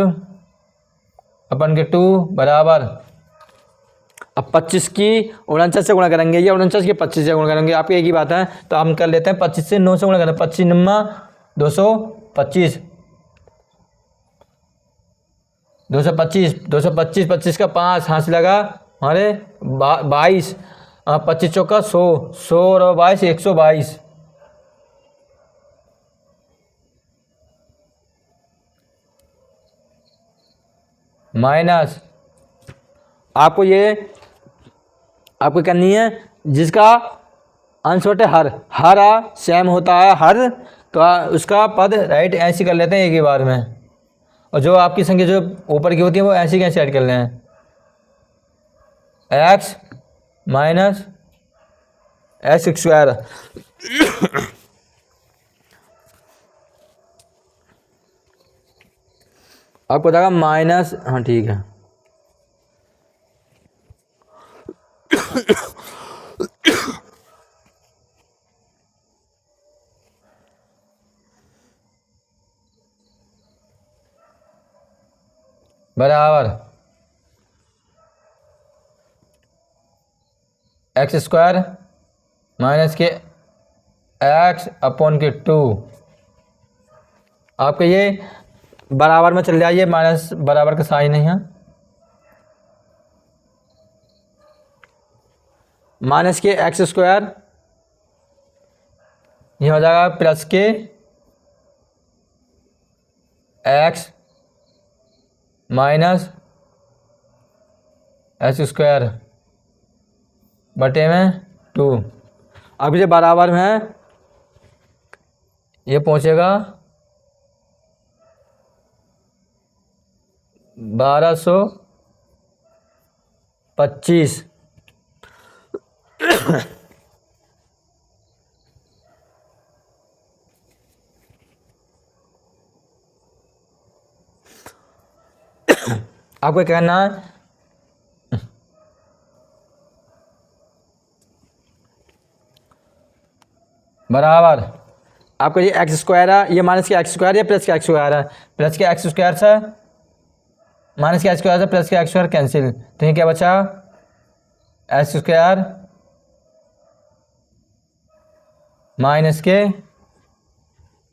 अपन के 2 बराबर। अब 25 की 49 से गुणा करेंगे या 49 की 25 से गुणा करेंगे, आपकी एक ही बात है, तो हम कर लेते हैं 25 से 9 से गुणा करें, 25 निम्मा 225, 225 225 25 का 5 हाथ लगा हमारे 22, 25 चौका 100, 100 और 22 122 माइनस आपको करनी है जिसका अंश बटे हर सेम होता है हर, तो उसका पद राइट ऐसे कर लेते हैं एक ही बार में, और जो आपकी संख्या जो ऊपर की होती है वो ऐसे कैसे ऐड कर लें, एक्स माइनस एक्स स्क्वायर आपको बताएगा माइनस, हाँ ठीक है, बराबर एक्स स्क्वायर माइनस के एक्स अपॉन के 2, आपका ये बराबर में चल जाइए, माइनस बराबर का साइन नहीं है, माइनस के एक्स स्क्वायर ये हो जाएगा प्लस के एक्स माइनस एक्स स्क्वायर बटे में 2। अब ये बराबर में है, ये पहुंचेगा 1225 आपको कहना है बराबर आपको ये एक्स स्क्वायर है, ये माइनस के एक्स स्क्वायर या प्लस के एक्स स्क्वायर है, प्लस के एक्स स्क्वायर से माइनस के एक्स स्क्वायर से प्लस के एक्स स्क्वायर कैंसिल, तो ये क्या बचा एक्स स्क्वायर माइनस के,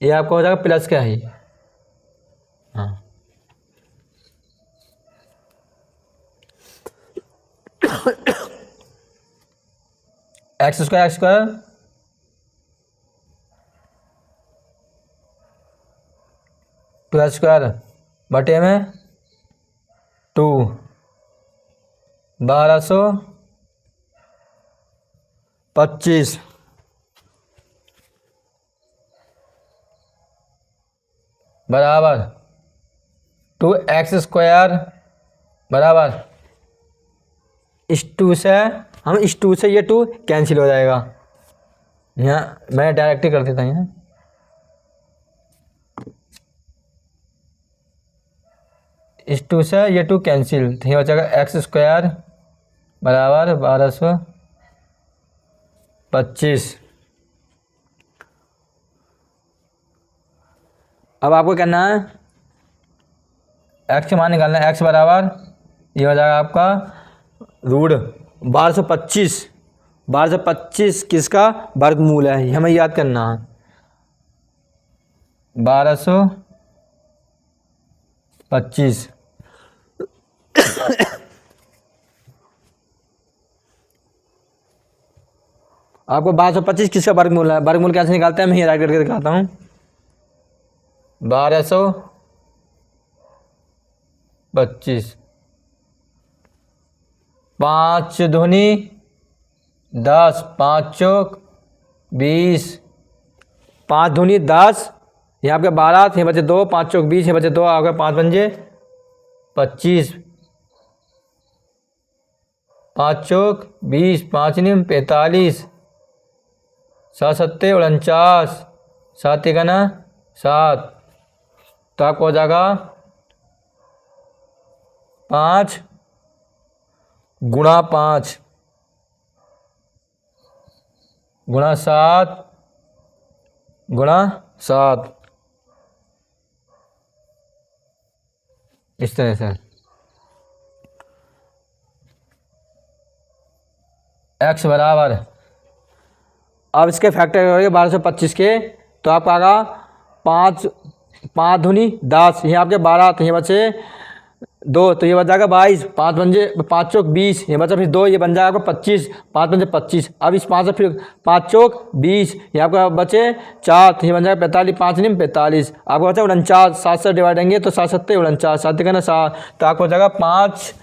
ये आपको हो जाएगा प्लस का ही, हाँ एक्स स्क्वायर प्लस स्क्वायर बटे में 2 1225 बराबर 2x स्क्वायर बराबर इस 2 से हम इस 2 से ये 2 कैंसिल हो जाएगा, यहाँ मैं डायरेक्ट ही कर देता हूँ, इस 2 से ये 2 कैंसिल, तो ये हो जाएगा एक्स स्क्वायर बराबर 1225। अब आपको करना है एक्स के मान निकालना है, एक्स बराबर ये हो जाएगा आपका रूट 1225, 1225 किसका वर्गमूल है, ये हमें याद करना है, 1225 आपको 1225 किसका वर्गमूल है, वर्गमूल कैसे निकालते हैं मैं ये राइट करके दिखाता हूँ। 1225 5 दूनी 10, 5 चौक 20, 5 दूनी 10, यहाँ पे 12, ये बचे 2, 5 चौक 20, ये बचे 2, आ गए 5 पंजे 25, 5 चौक 20, 5 नीम 45, 7 सत्ते 49, 7 तिगना 7, तो आपको हो जाएगा 5 गुणा 5 गुणा 7 गुणा 7, इस तरह से x बराबर, अब इसके फैक्टर करोगे 1225 के, तो आपका आएगा 5 दूनी 10, ये आपके 12, तो ये बचे 2, तो ये बच जाएगा 22, 5 पंजे 5 चौक 20, ये बचा फिर 2, ये बन जाएगा आपका 25, 5 पंजे 25, अब इस 5 से फिर 5 चौक 20, ये आपका बचे 4, तो ये बन जाएगा 45, 5 नीम 45, आपको बचा 49, 7 से डिवाइड देंगे तो 7 सत्ते 49, 7 का ना 7, तो आपको हो जाएगा 5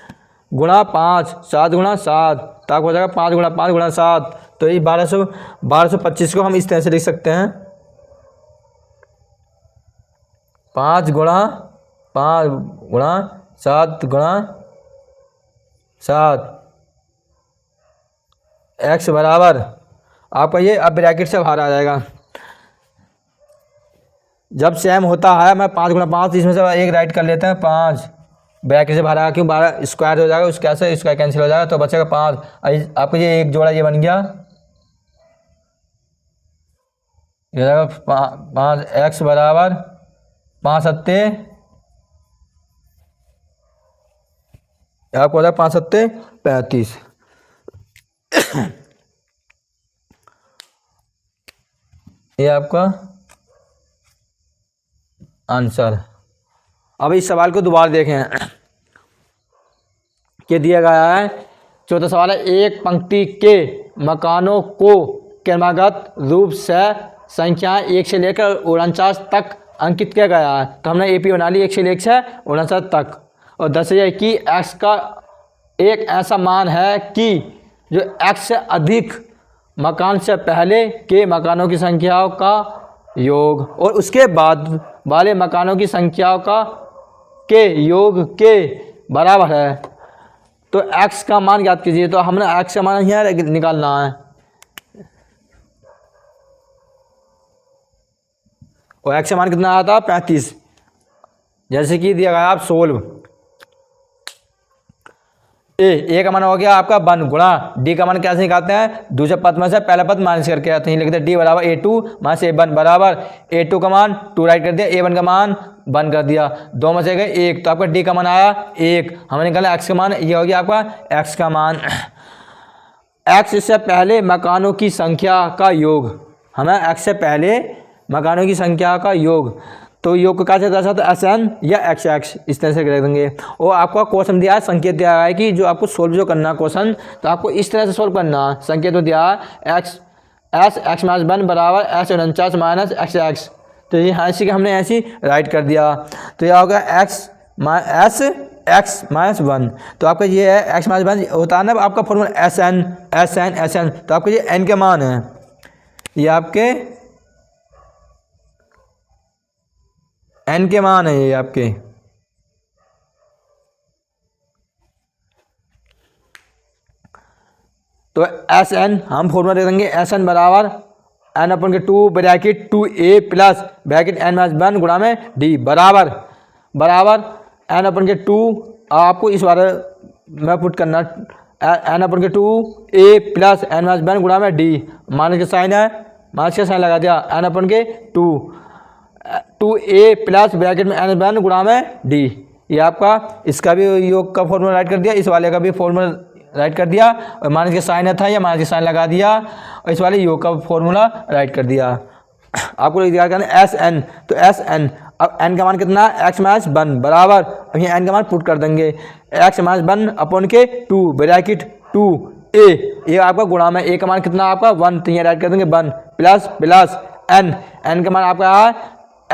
गुणा 5, 7 गुणा 7, तो आपको हो जाएगा 5 गुणा 5 गुणा 7, तो ये 1225 को हम इस तरह से लिख सकते हैं, 5 गुणा 5 गुणा 7 गुणा 7, x बराबर आपका ये अब ब्रैकेट से बाहर आ जाएगा। जब सेम होता है मैं 5 गुणा 5, इसमें से एक राइट कर लेते हैं 5, ब्रैकेट से बाहर आएगा, क्यों 12 स्क्वायर हो जाएगा, उसके से स्क्वायर कैंसिल हो जाएगा, तो बचेगा 5, आपको ये एक जोड़ा ये बन गया, ये जाएगा 5, x बराबर 5 सत्ते, आपको हो जाएगा 5 सत्ते 35, ये आपका आंसर। अब इस सवाल को दोबारा देखें कि दिया गया है, चौथा सवाल है, एक पंक्ति के मकानों को क्रमागत रूप से संख्याएं 1 से लेकर 49 तक अंकित किया गया है, तो हमने एपी बना ली 1 से लेकर 49 तक, और 10 है कि x का एक ऐसा मान है कि जो x से अधिक मकान से पहले के मकानों की संख्याओं का योग और उसके बाद वाले मकानों की संख्याओं का के योग के बराबर है, तो x का मान ज्ञात कीजिए। तो हमने x का मान यहाँ निकालना है, और x का मान कितना आया था 35, जैसे कि दिया गया आप सोल्व, ए का मान हो गया आपका 1 गुणा डी का मान कैसे निकालते हैं, दूसरे पद में से पहला पद माइनस करके आते हैं, लिखते हैं डी बराबर A2 माइनस A1 बराबर A2 का मान 2 राइट कर दिया, A1 का मान 1 कर दिया, 2 में से गए 1, तो आपका डी का मान आया 1, हमें निकाला x का मान, ये हो गया आपका x का मान। x से पहले मकानों की संख्या का योग, हमें x से पहले मकानों की संख्या का योग, तो योग को कैसे दर्शाते हैं, SN या XX, इस तरह से कर देंगे। और आपका क्वेश्चन दिया है, संकेत दिया है कि जो आपको सोल्व जो करना है क्वेश्चन, तो आपको इस तरह से सोल्व करना है। संकेत तो दिया है x माइनस 1 बराबर x49 माइनस XX, तो ये ऐसी के हमने ऐसी राइट कर दिया, तो यह होगा x माइनस 1, तो आपका ये है x माइनस 1 होता है ना आपका फॉर्मूला SN, तो आपका ये n के मान है, ये आपके n के मान है, ये आपके तो SN हम फॉर्मूला दे देंगे, SN बराबर n अपन के 2 bracket 2a plus bracket n minus 1 गुणा में d बराबर n अपन के 2, आपको इस बार में पुट करना n अपन के 2a प्लस n माइनस 1 गुणा में d, माइनस का साइन है, माइनस का साइन लगा दिया, n अपन के 2a प्लस ब्रैकेट में n 1 गुणा में d, ये आपका इसका भी योग का फॉर्मूला राइट कर दिया, इस वाले का भी फॉर्मूला राइट कर दिया, और माइनस का साइन था या माइनस का साइन लगा दिया, और इस वाले योग का फॉर्मूला राइट कर दिया। आपको याद करना है एस एन, तो एस एन, अब एन का मान कितना है एक्स माइनस 1 बराबर, अब यहाँ एन का मान पुट कर देंगे एक्स माइनस 1 अपॉन के 2 ब्रैकेट 2 ए, ये आपका गुणा में ए का मान कितना आपका 1, तो यहाँ राइट कर देंगे 1 प्लस प्लस एन, एन का मान आपका है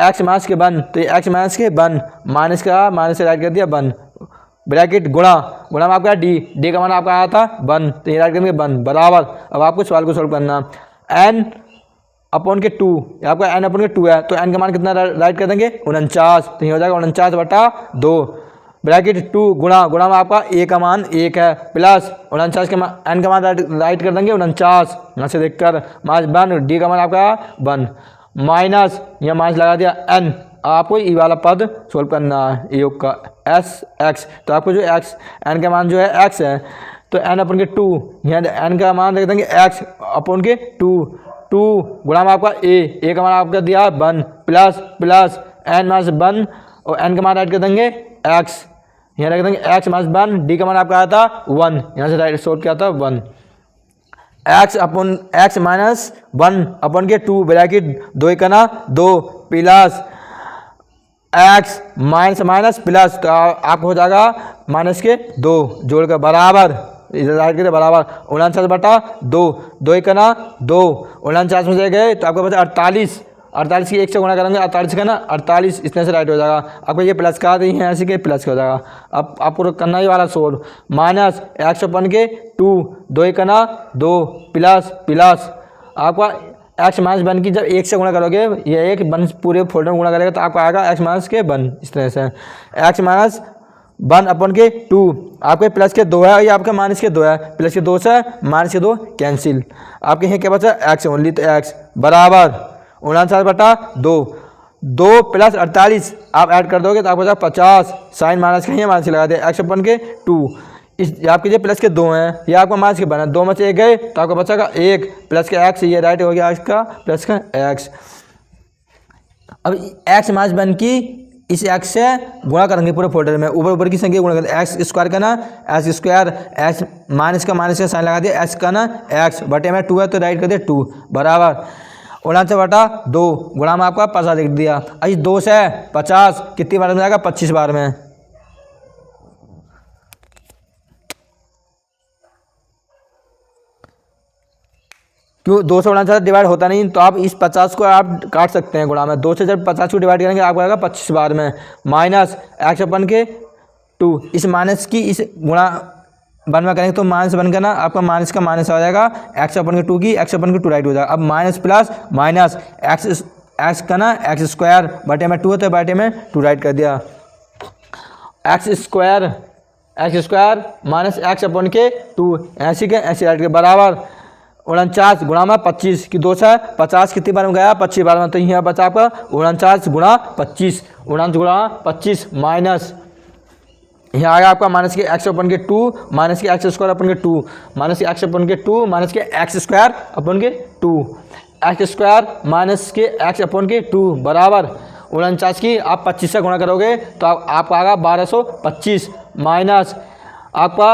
एक्स माइनस के 1, तो ये एक्स माइनस के 1 माइनस का माइनस से राइट कर दिया 1 ब्रैकेट गुणा, गुणा में आपका डी, डी का मान आपका आया था 1, तो ये राइट करेंगे 1 बराबर। अब आपको सवाल को सॉल्व करना एन अपॉन के 2, आपका एन अपॉन के 2 है, तो एन का मान कितना राइट कर देंगे 49, तो ये हो जाएगा 49/2 ब्रैकेट 2 गुणा, गुणा में आपका ए का मान 1 है प्लस 49 के एन का मान राइट कर देंगे 49, यहाँ से देखकर माइनस 1, डी का मान आपका 1 माइनस, यहाँ माइनस लगा दिया एन, आपको ई वाला पद सोल्व करना है योग का एस एक्स, तो आपको जो एक्स एन का मान जो है एक्स है, तो एन अपॉन के 2, यहाँ एन का मान देख देंगे एक्स अपॉन के 2 गुणा में आपका ए का मान आपका दिया है 1 प्लस प्लस एन माइनस 1 और एन का मान राइट कर देंगे एक्स, यहाँ रख देंगे एक्स माइनस 1, डी का मान आपका आया था 1, यहाँ से राइट सोल्व किया था 1 x upon x minus 1 upon के 2 ब्रैकेट 2 का ना 2 plus x minus minus plus, तो आपको हो जाएगा माइनस के 2 जोड़कर बराबर, इधर राइट करें बराबर 49/2, 2 का ना 2 49 में से गए तो आपको बचा 48, 48 की 1 से गुणा करेंगे 48 का ना 48, इसमें से राइट हो जाएगा। आपको ये प्लस का दी है ऐसे के प्लस हो जाएगा। अब आपको करना ही वाला सोल्व माइनस एक्स अपन के 2, 2 का ना 2 प्लस प्लस आपका एक्स माइनस 1 की जब 1 से गुणा करोगे, ये 1 1 पूरे फोल्डर में गुणा करेगा तो आपको आएगा एक्स माइनस के 1, इस तरह से एक्स माइनस 1 अपन के 2, आपके प्लस के 2 है, ये आपका माइनस के 2 है, प्लस के 2 से माइनस के 2 कैंसिल, आपके यहाँ क्या बचा एक्स ओनली, तो एक्स बराबर 49/2, 2 प्लस 48 आप ऐड कर दोगे तो आपको बचा 50, साइन माइनस का ही माइनस लगा दिया एक्स अपन के 2, इस आपके जो प्लस के 2 हैं ये आपका माइनस के बना 2 में से 1 गए तो आपको बचेगा 1 प्लस के एक्स, ये राइट हो गया एक्स का प्लस का एक्स। अब एक्स माइनस 1 की इस एक्स से गुणा करेंगे पूरे फोल्डर में, ऊपर ऊपर की संख्या गुणा करेंगे एक्स स्क्वायर का ना एक्स स्क्वायर, एक्स माइनस का साइन लगा दिया, एक्स का ना एक्स बटे में 2 है तो राइट कर दिया 2 बराबर 49/2 गुणा में आपका 50 लिख दिया। अभी 2 से 50 कितनी बार में जाएगा 25 बार में, क्यों 2 से 49 डिवाइड होता नहीं तो आप इस 50 को आप काट सकते हैं गुणा में, 2 से जब 50 को डिवाइड करेंगे आपको आएगा 25 बार में माइनस एक्स अपन के 2, इस माइनस की इस गुणा 1 में करेंगे तो माइनस 1 का ना आपका माइनस का माइनस आ जाएगा, एक्स अपन के 2 की एक्स अपन के 2 राइट हो जाएगा। अब माइनस प्लस माइनस एक्स का ना एक्स स्क्वायर बटे में 2 है तो बटे में 2 राइट कर दिया, x square minus x upon के 2 ऐसी के ऐसे राइट के बराबर 49 गुणा में 25 की 2 से 50 कितनी बार में गया 25 बार में, तो यहाँ बचा आपका 49 गुणा 25, 49 गुणा 25 माइनस यहाँ आएगा आपका माइनस के एक्स अपन के 2 माइनस के एक्स स्क्वायर अपन के 2 माइनस के एक्स अपन के 2 माइनस के एक्स स्क्वायर अपन के 2 एक्स स्क्वायर माइनस के एक्स अपन के 2 बराबर 49 की आप 25 से गुणा करोगे तो आपका आएगा 1225 माइनस आपका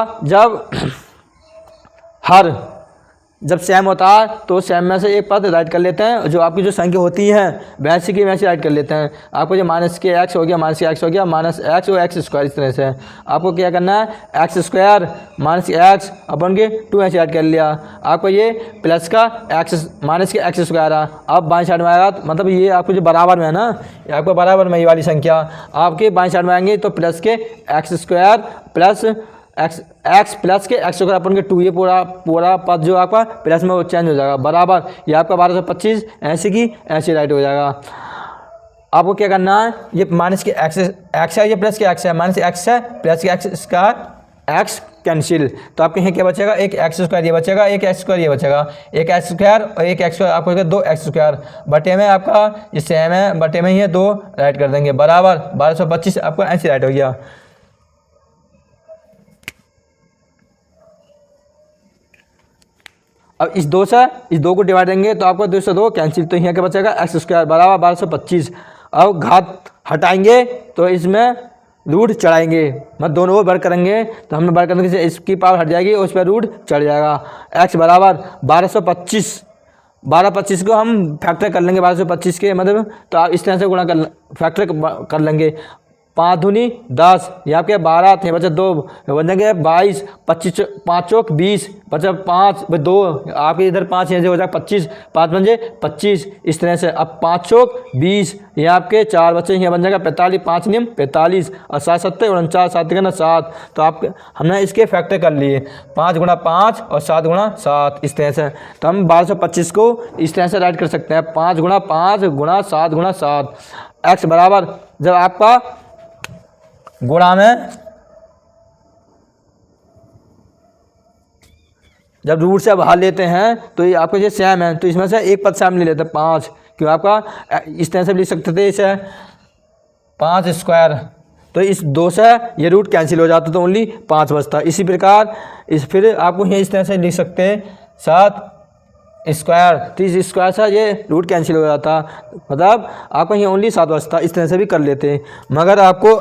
जब सेम होता है तो सेम में से एक पद राइट कर लेते हैं, जो आपकी जो संख्या होती है वैसे की वैसे राइट कर लेते हैं। आपको जो माइनस के एक्स हो गया माइनस के एक्स हो गया माइनस एक्स और एक्स स्क्वायर, इस तरह से आपको क्या करना है x square minus x upon के 2 ऐसे राइट कर लिया, आपको ये प्लस का एक्स माइनस के एक्स स्क्वायर है। अब बाएं साइड में आएगा मतलब ये आपको जो बराबर में है ना, ये आपको बराबर में ये वाली संख्या आपके बाएं साइड में आएंगे तो प्लस के x square plus x plus के एक्स स्क्वायर अपन के 2, ये पूरा पद जो आपका प्लस में वो चेंज हो जाएगा बराबर, ये आपका 1225 ऐसे की ऐसे राइट हो जाएगा। आपको क्या करना है, ये माइनस के एक्स है, ये प्लस के एक्स है, माइनस एक्स है प्लस के एक्स स्क्वायर एक्स कैंसिल, तो आपके यहाँ क्या बचेगा एक एक्स स्क्वायर ये बचेगा, एक एक्स स्क्वायर ये बचेगा, एक एक्स स्क्वायर और एक एक्स स्क्वायर आपको 2 एक्स स्क्वायर बटे में आपका ये सेम है बटे में ही है 2 राइट कर देंगे बराबर 1225 आपको ऐसे राइट हो गया। अब इस 2 को डिवाइड देंगे तो आपको 2 से 2 कैंसिल, तो यहाँ क्या बचेगा एक्स स्क्वायर बराबर 1225। अब घात हटाएंगे तो इसमें रूट चढ़ाएंगे, मतलब दोनों को वर्ग करेंगे तो हमने वर्ग करने से इसकी पावर हट जाएगी और उस पर रूट चढ़ जाएगा। एक्स बराबर 1225 1225 को हम फैक्टर कर लेंगे 1225 के मतलब, तो आप इस तरह से गुणा फैक्टर कर लेंगे। 5 दूनी 10, ये आपके 12 थे, बचा 2 बन जाएंगे 22, 25 5 चौक 20, बचा 5 2, आपके इधर 5 यहाँ से हो जाएगा 25, 5 बन जाए 25, इस तरह से। अब 5 चौक 20, ये आपके 4 बच्चे यहाँ बन जाएगा 45, 5 नियम 45 और 7 7 49, 7 करना 7। तो आप हमने इसके फैक्टर कर लिए 5 गुणा 5 और 7 गुणा 7, इस तरह से। तो हम 1225 को इस तरह से राइट कर सकते हैं 5 गुणा 5 गुणा 7 गुणा 7। एक्स बराबर जब आपका गुणा में जब रूट से बाहर लेते हैं तो ये आपको ये सेम है, तो इसमें से एक पद से हम ले लेते हैं 5, क्यों आपका इस तरह से लिख सकते थे इसे 5 स्क्वायर, तो इस 2 से ये रूट कैंसिल हो जाता तो ओनली 5 बचता। इसी प्रकार फिर आपको ये इस तरह से लिख सकते हैं 7 स्क्वायर, तो इस स्क्वायर से ये रूट कैंसिल हो जाता, मतलब आपको ये ओनली 7 बचता। इस तरह से भी कर लेते, मगर आपको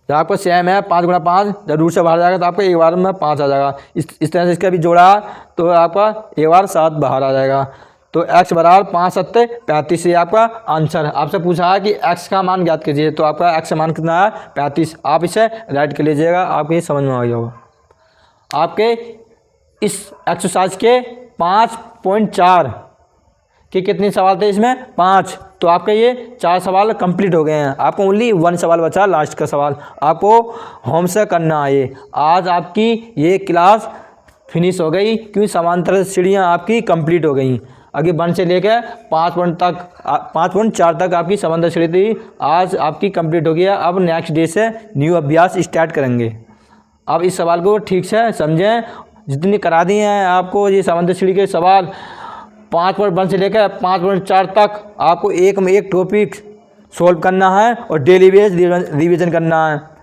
जब आपको सेम है 5 गुणा 5, जब रूट से बाहर जाएगा तो आपको एक बार में 5 आ जाएगा। इस तरह से इसका भी जोड़ा तो आपका एक बार 7 बाहर आ जाएगा। तो x बराबर 5 7 35, ये आपका आंसर। आपसे पूछा है कि x का मान ज्ञात कीजिए, तो आपका x का मान कितना है 35। आप इसे राइट कर लीजिएगा, आपको ये समझ में आ गया होगा। आपके इस एक्सरसाइज के 5.4 के कितने सवाल थे इसमें 5, तो आपके ये 4 सवाल कंप्लीट हो गए हैं। आपको ओनली 1 सवाल बचा, लास्ट का सवाल आपको होम से करना है। ये आज आपकी ये क्लास फिनिश हो गई, क्योंकि समांतर सीढ़ियाँ आपकी कंप्लीट हो गई। आगे 1 से लेकर 5.4 तक आपकी समांतर सीढ़ी थी, आज आपकी कंप्लीट हो गया। अब नेक्स्ट डे से न्यू अभ्यास स्टार्ट करेंगे। अब इस सवाल को ठीक से समझें, जितनी करा दिए हैं आपको ये समांतर सीढ़ी के सवाल 5.1 से लेकर 5.4 तक आपको एक में एक टॉपिक सॉल्व करना है और डेली बेस रिवीजन करना है।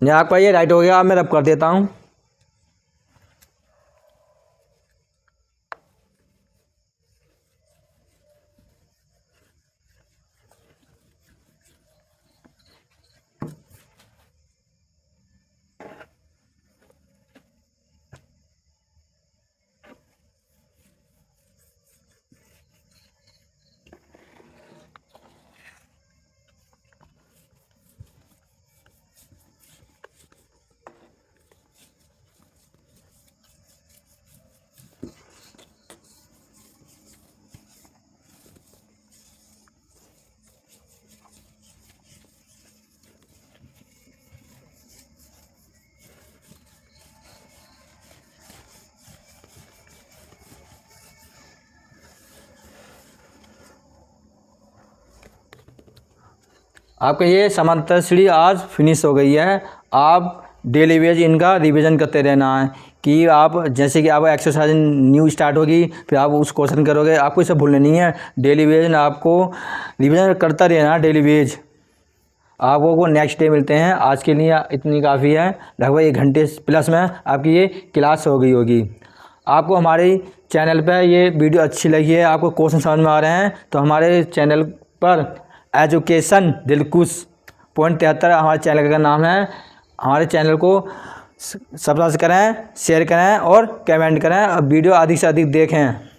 यहाँ आपका ये राइट हो गया, अब मैं रब कर देता हूँ। आपका ये समांतर सीढ़ी आज फिनिश हो गई है। आप डेली बेस इनका रिवीजन करते रहना है कि आप जैसे कि आप एक्सरसाइज न्यू स्टार्ट होगी, फिर आप उस क्वेश्चन करोगे, आपको इसे भूलना नहीं है। डेली बेस आपको रिवीजन करता रहना है डेली बेस। आपको को नेक्स्ट डे मिलते हैं। आज के लिए इतनी काफ़ी है, लगभग 1 घंटे प्लस में आपकी ये क्लास हो गई होगी। आपको हमारे चैनल पर ये वीडियो अच्छी लगी है, आपको क्वेश्चन समझ में आ रहे हैं, तो हमारे चैनल पर एजुकेशन दिलखुश .73 हमारे चैनल का नाम है। हमारे चैनल को सब्सक्राइब करें, शेयर करें और कमेंट करें और वीडियो अधिक से अधिक देखें।